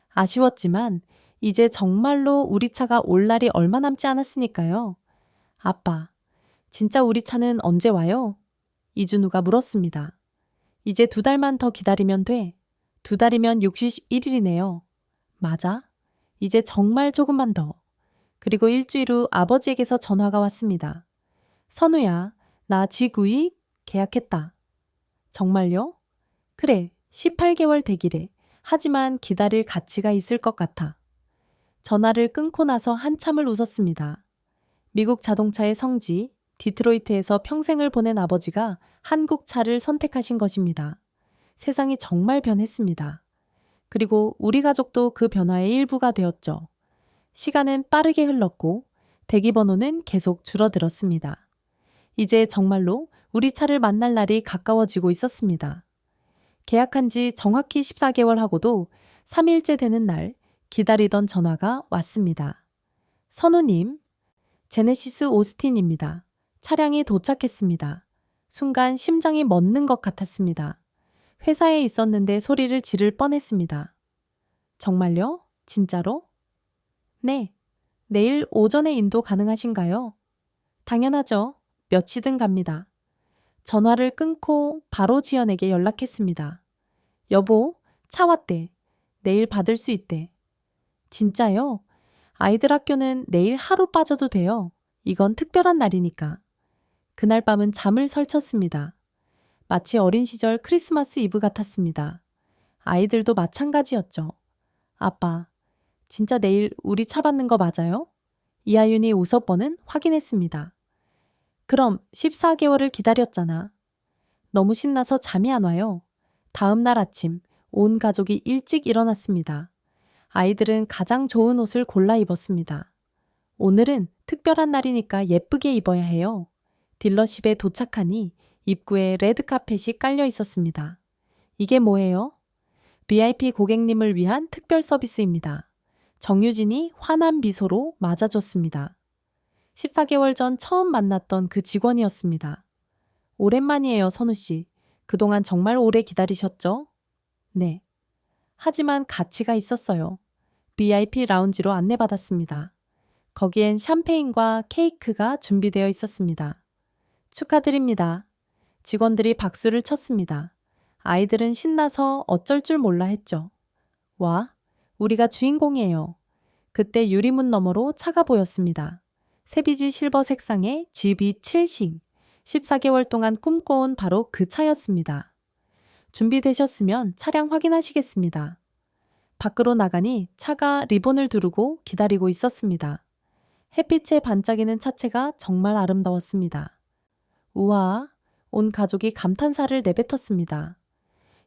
아쉬웠지만 이제 정말로 우리 차가 올 날이 얼마 남지 않았으니까요. 아빠, 진짜 우리 차는 언제 와요? 이준우가 물었습니다. 이제 2달만 더 기다리면 돼. 2달이면 61일이네요. 맞아. 이제 정말 조금만 더. 그리고 일주일 후 아버지에게서 전화가 왔습니다. 선우야, 나 G9위 계약했다. 정말요? 그래, 18개월 되기래. 하지만 기다릴 가치가 있을 것 같아. 전화를 끊고 나서 한참을 웃었습니다. 미국 자동차의 성지, 디트로이트에서 평생을 보낸 아버지가 한국 차를 선택하신 것입니다. 세상이 정말 변했습니다. 그리고 우리 가족도 그 변화의 일부가 되었죠. 시간은 빠르게 흘렀고 대기번호는 계속 줄어들었습니다. 이제 정말로 우리 차를 만날 날이 가까워지고 있었습니다. 계약한 지 정확히 14개월 하고도 3일째 되는 날 기다리던 전화가 왔습니다. 선우님, 제네시스 오스틴입니다. 차량이 도착했습니다. 순간 심장이 멎는 것 같았습니다. 회사에 있었는데 소리를 지를 뻔했습니다. 정말요? 진짜로? 네. 내일 오전에 인도 가능하신가요? 당연하죠. 몇 시든 갑니다. 전화를 끊고 바로 지연에게 연락했습니다. 여보, 차 왔대. 내일 받을 수 있대. 진짜요? 아이들 학교는 내일 하루 빠져도 돼요. 이건 특별한 날이니까. 그날 밤은 잠을 설쳤습니다. 마치 어린 시절 크리스마스 이브 같았습니다. 아이들도 마찬가지였죠. 아빠, 진짜 내일 우리 차 받는 거 맞아요? 이하윤이 우서번은 확인했습니다. 그럼 14개월을 기다렸잖아. 너무 신나서 잠이 안 와요. 다음 날 아침, 온 가족이 일찍 일어났습니다. 아이들은 가장 좋은 옷을 골라 입었습니다. 오늘은 특별한 날이니까 예쁘게 입어야 해요. 딜러십에 도착하니 입구에 레드카펫이 깔려 있었습니다. 이게 뭐예요? VIP 고객님을 위한 특별 서비스입니다. 정유진이 환한 미소로 맞아줬습니다. 14개월 전 처음 만났던 그 직원이었습니다. 오랜만이에요, 선우 씨. 그동안 정말 오래 기다리셨죠? 네. 하지만 가치가 있었어요. VIP 라운지로 안내받았습니다. 거기엔 샴페인과 케이크가 준비되어 있었습니다. 축하드립니다. 직원들이 박수를 쳤습니다. 아이들은 신나서 어쩔 줄 몰라 했죠. 와, 우리가 주인공이에요. 그때 유리문 너머로 차가 보였습니다. 세비지 실버 색상의 GB7식. 14개월 동안 꿈꿔온 바로 그 차였습니다. 준비되셨으면 차량 확인하시겠습니다. 밖으로 나가니 차가 리본을 두르고 기다리고 있었습니다. 햇빛에 반짝이는 차체가 정말 아름다웠습니다. 우와, 온 가족이 감탄사를 내뱉었습니다.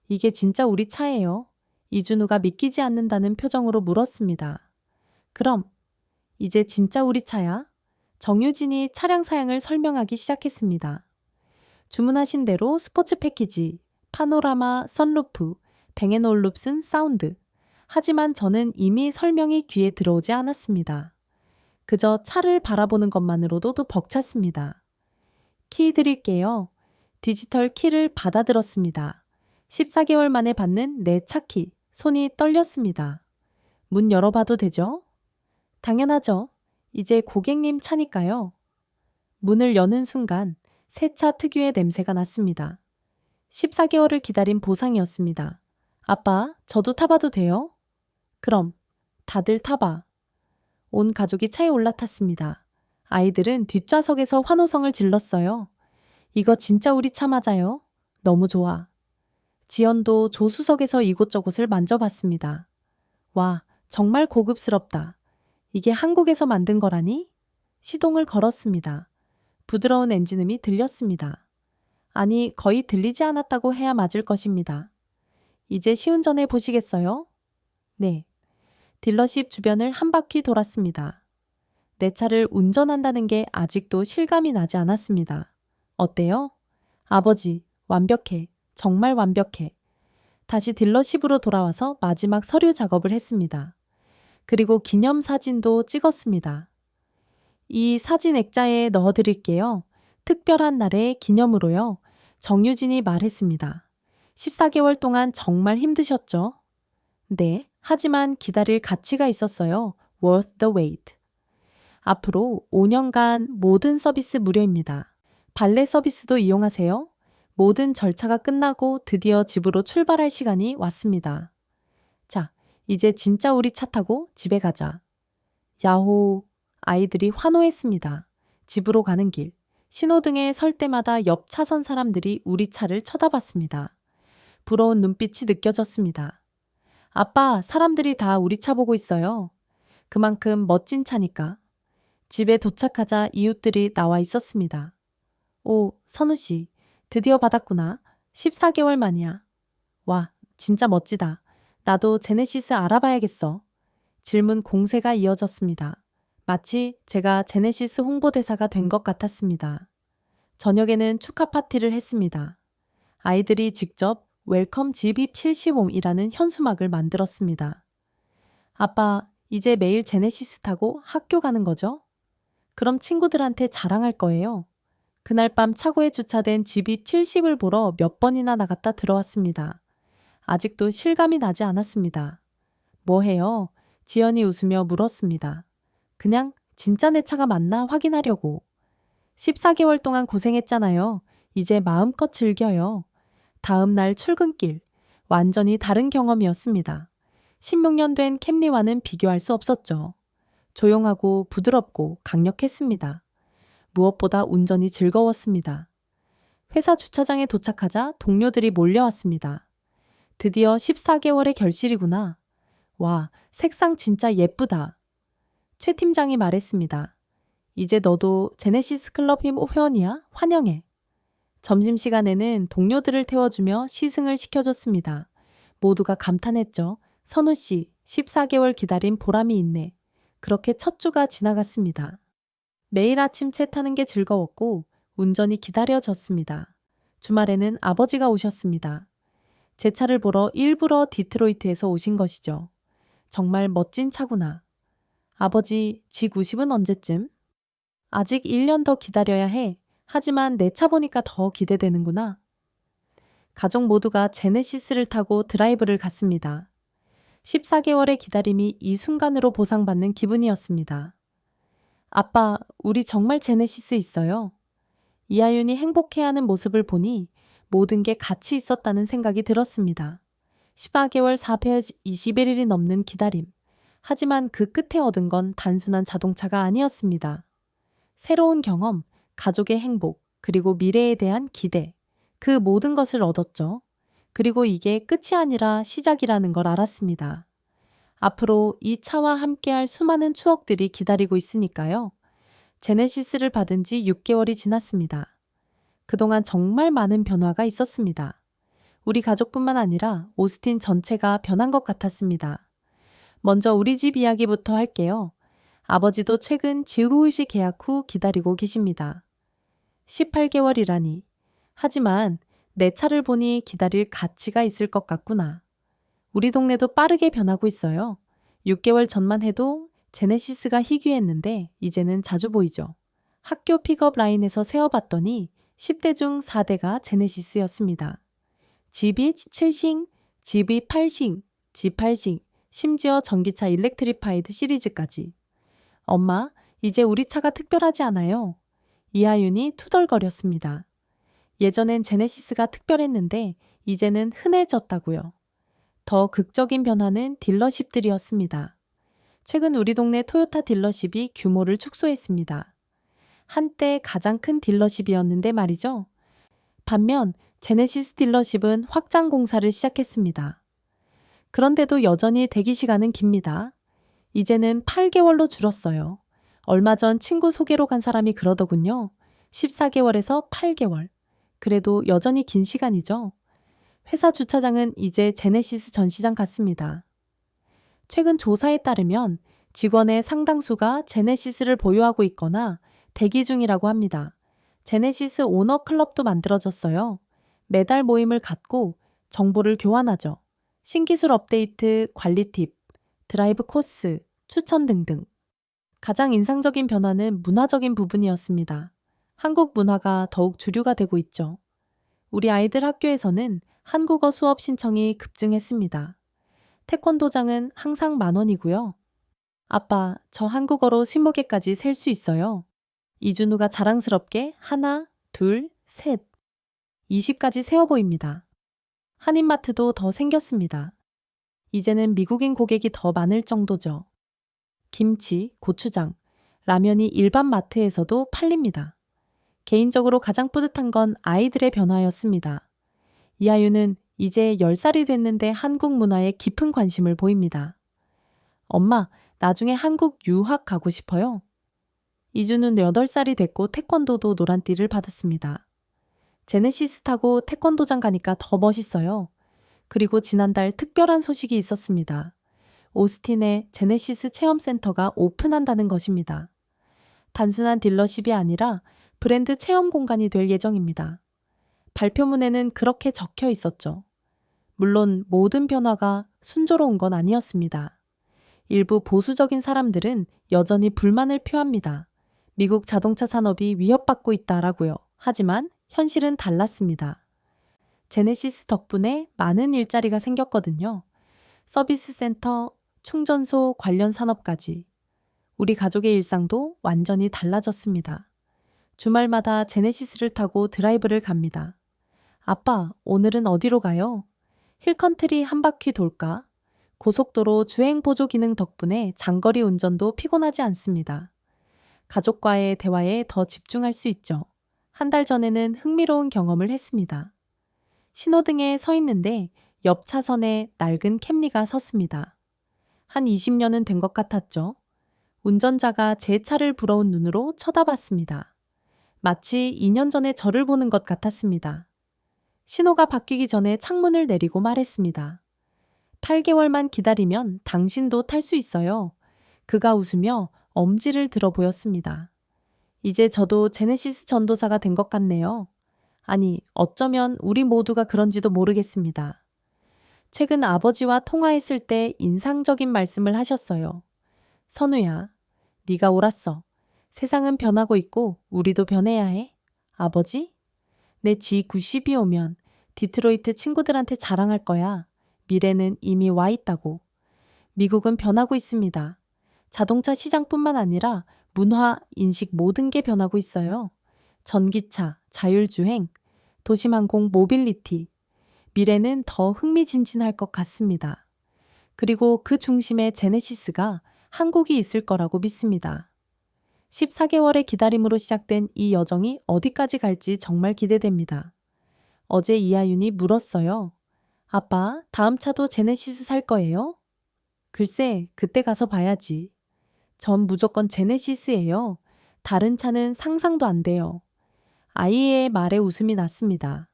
이게 진짜 우리 차예요. 이준우가 믿기지 않는다는 표정으로 물었습니다. 그럼, 이제 진짜 우리 차야? 정유진이 차량 사양을 설명하기 시작했습니다. 주문하신 대로 스포츠 패키지, 파노라마, 선루프, 뱅앤올룹슨 사운드. 하지만 저는 이미 설명이 귀에 들어오지 않았습니다. 그저 차를 바라보는 것만으로도 벅찼습니다. 키 드릴게요. 디지털 키를 받아들었습니다. 14개월 만에 받는 내 차키, 손이 떨렸습니다. 문 열어봐도 되죠? 당연하죠. 이제 고객님 차니까요. 문을 여는 순간 새 차 특유의 냄새가 났습니다. 14개월을 기다린 보상이었습니다. 아빠, 저도 타봐도 돼요? 그럼, 다들 타봐. 온 가족이 차에 올라탔습니다. 아이들은 뒷좌석에서 환호성을 질렀어요. 이거 진짜 우리 차 맞아요? 너무 좋아. 지연도 조수석에서 이곳저곳을 만져봤습니다. 와, 정말 고급스럽다. 이게 한국에서 만든 거라니? 시동을 걸었습니다. 부드러운 엔진음이 들렸습니다. 아니, 거의 들리지 않았다고 해야 맞을 것입니다. 이제 시운전해 보시겠어요? 네. 딜러십 주변을 한 바퀴 돌았습니다. 내 차를 운전한다는 게 아직도 실감이 나지 않았습니다. 어때요? 아버지, 완벽해. 정말 완벽해. 다시 딜러십으로 돌아와서 마지막 서류 작업을 했습니다. 그리고 기념사진도 찍었습니다. 이 사진 액자에 넣어드릴게요. 특별한 날의 기념으로요. 정유진이 말했습니다. 14개월 동안 정말 힘드셨죠? 네, 하지만 기다릴 가치가 있었어요. Worth the wait. 앞으로 5년간 모든 서비스 무료입니다. 발레 서비스도 이용하세요. 모든 절차가 끝나고 드디어 집으로 출발할 시간이 왔습니다. 자, 이제 진짜 우리 차 타고 집에 가자. 야호! 아이들이 환호했습니다. 집으로 가는 길. 신호등에 설 때마다 옆 차선 사람들이 우리 차를 쳐다봤습니다. 부러운 눈빛이 느껴졌습니다. 아빠, 사람들이 다 우리 차 보고 있어요. 그만큼 멋진 차니까. 집에 도착하자 이웃들이 나와 있었습니다. 오, 선우 씨, 드디어 받았구나. 14개월 만이야. 와, 진짜 멋지다. 나도 제네시스 알아봐야겠어. 질문 공세가 이어졌습니다. 마치 제가 제네시스 홍보대사가 된 것 같았습니다. 저녁에는 축하 파티를 했습니다. 아이들이 직접 웰컴 GB70이라는 현수막을 만들었습니다. 아빠, 이제 매일 제네시스 타고 학교 가는 거죠? 그럼 친구들한테 자랑할 거예요. 그날 밤 차고에 주차된 GB70을 보러 몇 번이나 나갔다 들어왔습니다. 아직도 실감이 나지 않았습니다. 뭐 해요? 지연이 웃으며 물었습니다. 그냥 진짜 내 차가 맞나 확인하려고. 14개월 동안 고생했잖아요. 이제 마음껏 즐겨요. 다음 날 출근길. 완전히 다른 경험이었습니다. 16년 된 캠리와는 비교할 수 없었죠. 조용하고 부드럽고 강력했습니다. 무엇보다 운전이 즐거웠습니다. 회사 주차장에 도착하자 동료들이 몰려왔습니다. 드디어 14개월의 결실이구나. 와, 색상 진짜 예쁘다. 최 팀장이 말했습니다. 이제 너도 제네시스 클럽 회원이야? 환영해. 점심시간에는 동료들을 태워주며 시승을 시켜줬습니다. 모두가 감탄했죠. 선우 씨, 14개월 기다린 보람이 있네. 그렇게 첫 주가 지나갔습니다. 매일 아침 차 타는 게 즐거웠고 운전이 기다려졌습니다. 주말에는 아버지가 오셨습니다. 제 차를 보러 일부러 디트로이트에서 오신 것이죠. 정말 멋진 차구나. 아버지, G90은 언제쯤? 아직 1년 더 기다려야 해. 하지만 내 차 보니까 더 기대되는구나. 가족 모두가 제네시스를 타고 드라이브를 갔습니다. 14개월의 기다림이 이 순간으로 보상받는 기분이었습니다. 아빠, 우리 정말 제네시스 있어요. 이하윤이 행복해하는 모습을 보니 모든 게 가치 있었다는 생각이 들었습니다. 14개월 421일이 넘는 기다림. 하지만 그 끝에 얻은 건 단순한 자동차가 아니었습니다. 새로운 경험, 가족의 행복, 그리고 미래에 대한 기대. 그 모든 것을 얻었죠. 그리고 이게 끝이 아니라 시작이라는 걸 알았습니다. 앞으로 이 차와 함께할 수많은 추억들이 기다리고 있으니까요. 제네시스를 받은 지 6개월이 지났습니다. 그동안 정말 많은 변화가 있었습니다. 우리 가족뿐만 아니라 오스틴 전체가 변한 것 같았습니다. 먼저 우리 집 이야기부터 할게요. 아버지도 최근 지구의식 계약 후 기다리고 계십니다. 18개월이라니. 하지만 내 차를 보니 기다릴 가치가 있을 것 같구나. 우리 동네도 빠르게 변하고 있어요. 6개월 전만 해도 제네시스가 희귀했는데 이제는 자주 보이죠. 학교 픽업 라인에서 세어봤더니 10대 중 4대가 제네시스였습니다. GB7싱, GB8싱, G8싱, 심지어 전기차 일렉트리파이드 시리즈까지. 엄마, 이제 우리 차가 특별하지 않아요. 이하윤이 투덜거렸습니다. 예전엔 제네시스가 특별했는데 이제는 흔해졌다고요. 더 극적인 변화는 딜러십들이었습니다. 최근 우리 동네 토요타 딜러십이 규모를 축소했습니다. 한때 가장 큰 딜러십이었는데 말이죠. 반면 제네시스 딜러십은 확장 공사를 시작했습니다. 그런데도 여전히 대기 시간은 깁니다. 이제는 8개월로 줄었어요. 얼마 전 친구 소개로 간 사람이 그러더군요. 14개월에서 8개월. 그래도 여전히 긴 시간이죠. 회사 주차장은 이제 제네시스 전시장 같습니다. 최근 조사에 따르면 직원의 상당수가 제네시스를 보유하고 있거나 대기 중이라고 합니다. 제네시스 오너 클럽도 만들어졌어요. 매달 모임을 갖고 정보를 교환하죠. 신기술 업데이트, 관리 팁, 드라이브 코스, 추천 등등. 가장 인상적인 변화는 문화적인 부분이었습니다. 한국 문화가 더욱 주류가 되고 있죠. 우리 아이들 학교에서는 한국어 수업 신청이 급증했습니다. 태권도장은 항상 10,000원이고요. 아빠, 저 한국어로 20개까지 셀 수 있어요. 이준우가 자랑스럽게 하나, 둘, 셋, 20까지 세어 보입니다. 한인마트도 더 생겼습니다. 이제는 미국인 고객이 더 많을 정도죠. 김치, 고추장, 라면이 일반 마트에서도 팔립니다. 개인적으로 가장 뿌듯한 건 아이들의 변화였습니다. 이하윤은 이제 10살이 됐는데 한국 문화에 깊은 관심을 보입니다. 엄마, 나중에 한국 유학 가고 싶어요. 이준은 8살이 됐고 태권도도 노란띠를 받았습니다. 제네시스 타고 태권도장 가니까 더 멋있어요. 그리고 지난달 특별한 소식이 있었습니다. 오스틴에 제네시스 체험센터가 오픈한다는 것입니다. 단순한 딜러십이 아니라 브랜드 체험 공간이 될 예정입니다. 발표문에는 그렇게 적혀 있었죠. 물론 모든 변화가 순조로운 건 아니었습니다. 일부 보수적인 사람들은 여전히 불만을 표합니다. 미국 자동차 산업이 위협받고 있다라고요. 하지만 현실은 달랐습니다. 제네시스 덕분에 많은 일자리가 생겼거든요. 서비스 센터, 충전소 관련 산업까지. 우리 가족의 일상도 완전히 달라졌습니다. 주말마다 제네시스를 타고 드라이브를 갑니다. 아빠, 오늘은 어디로 가요? 힐컨트리 한 바퀴 돌까? 고속도로 주행 보조 기능 덕분에 장거리 운전도 피곤하지 않습니다. 가족과의 대화에 더 집중할 수 있죠. 한 달 전에는 흥미로운 경험을 했습니다. 신호등에 서 있는데 옆 차선에 낡은 캠리가 섰습니다. 한 20년은 된 것 같았죠. 운전자가 제 차를 부러운 눈으로 쳐다봤습니다. 마치 2년 전에 저를 보는 것 같았습니다. 신호가 바뀌기 전에 창문을 내리고 말했습니다. 8개월만 기다리면 당신도 탈 수 있어요. 그가 웃으며 엄지를 들어 보였습니다. 이제 저도 제네시스 전도사가 된 것 같네요. 아니, 어쩌면 우리 모두가 그런지도 모르겠습니다. 최근 아버지와 통화했을 때 인상적인 말씀을 하셨어요. 선우야, 네가 옳았어. 세상은 변하고 있고 우리도 변해야 해. 아버지? 내 G90이 오면 디트로이트 친구들한테 자랑할 거야. 미래는 이미 와 있다고. 미국은 변하고 있습니다. 자동차 시장뿐만 아니라 문화, 인식 모든 게 변하고 있어요. 전기차, 자율주행, 도심항공 모빌리티. 미래는 더 흥미진진할 것 같습니다. 그리고 그 중심에 제네시스가 한국이 있을 거라고 믿습니다. 14개월의 기다림으로 시작된 이 여정이 어디까지 갈지 정말 기대됩니다. 어제 이하윤이 물었어요. 아빠, 다음 차도 제네시스 살 거예요? 글쎄, 그때 가서 봐야지. 전 무조건 제네시스예요. 다른 차는 상상도 안 돼요. 아이의 말에 웃음이 났습니다.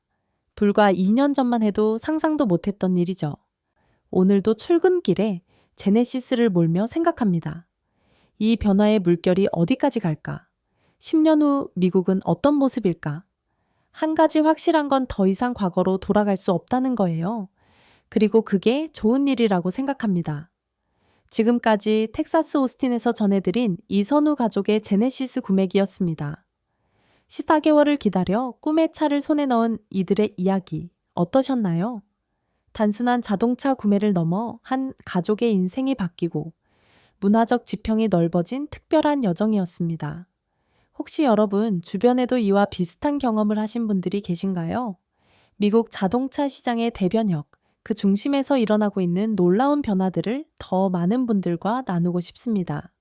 불과 2년 전만 해도 상상도 못했던 일이죠. 오늘도 출근길에 제네시스를 몰며 생각합니다. 이 변화의 물결이 어디까지 갈까? 10년 후 미국은 어떤 모습일까? 한 가지 확실한 건 더 이상 과거로 돌아갈 수 없다는 거예요. 그리고 그게 좋은 일이라고 생각합니다. 지금까지 텍사스 오스틴에서 전해드린 이선우 가족의 제네시스 구매기였습니다. 14개월을 기다려 꿈의 차를 손에 넣은 이들의 이야기 어떠셨나요? 단순한 자동차 구매를 넘어 한 가족의 인생이 바뀌고 문화적 지평이 넓어진 특별한 여정이었습니다. 혹시 여러분 주변에도 이와 비슷한 경험을 하신 분들이 계신가요? 미국 자동차 시장의 대변역, 그 중심에서 일어나고 있는 놀라운 변화들을 더 많은 분들과 나누고 싶습니다.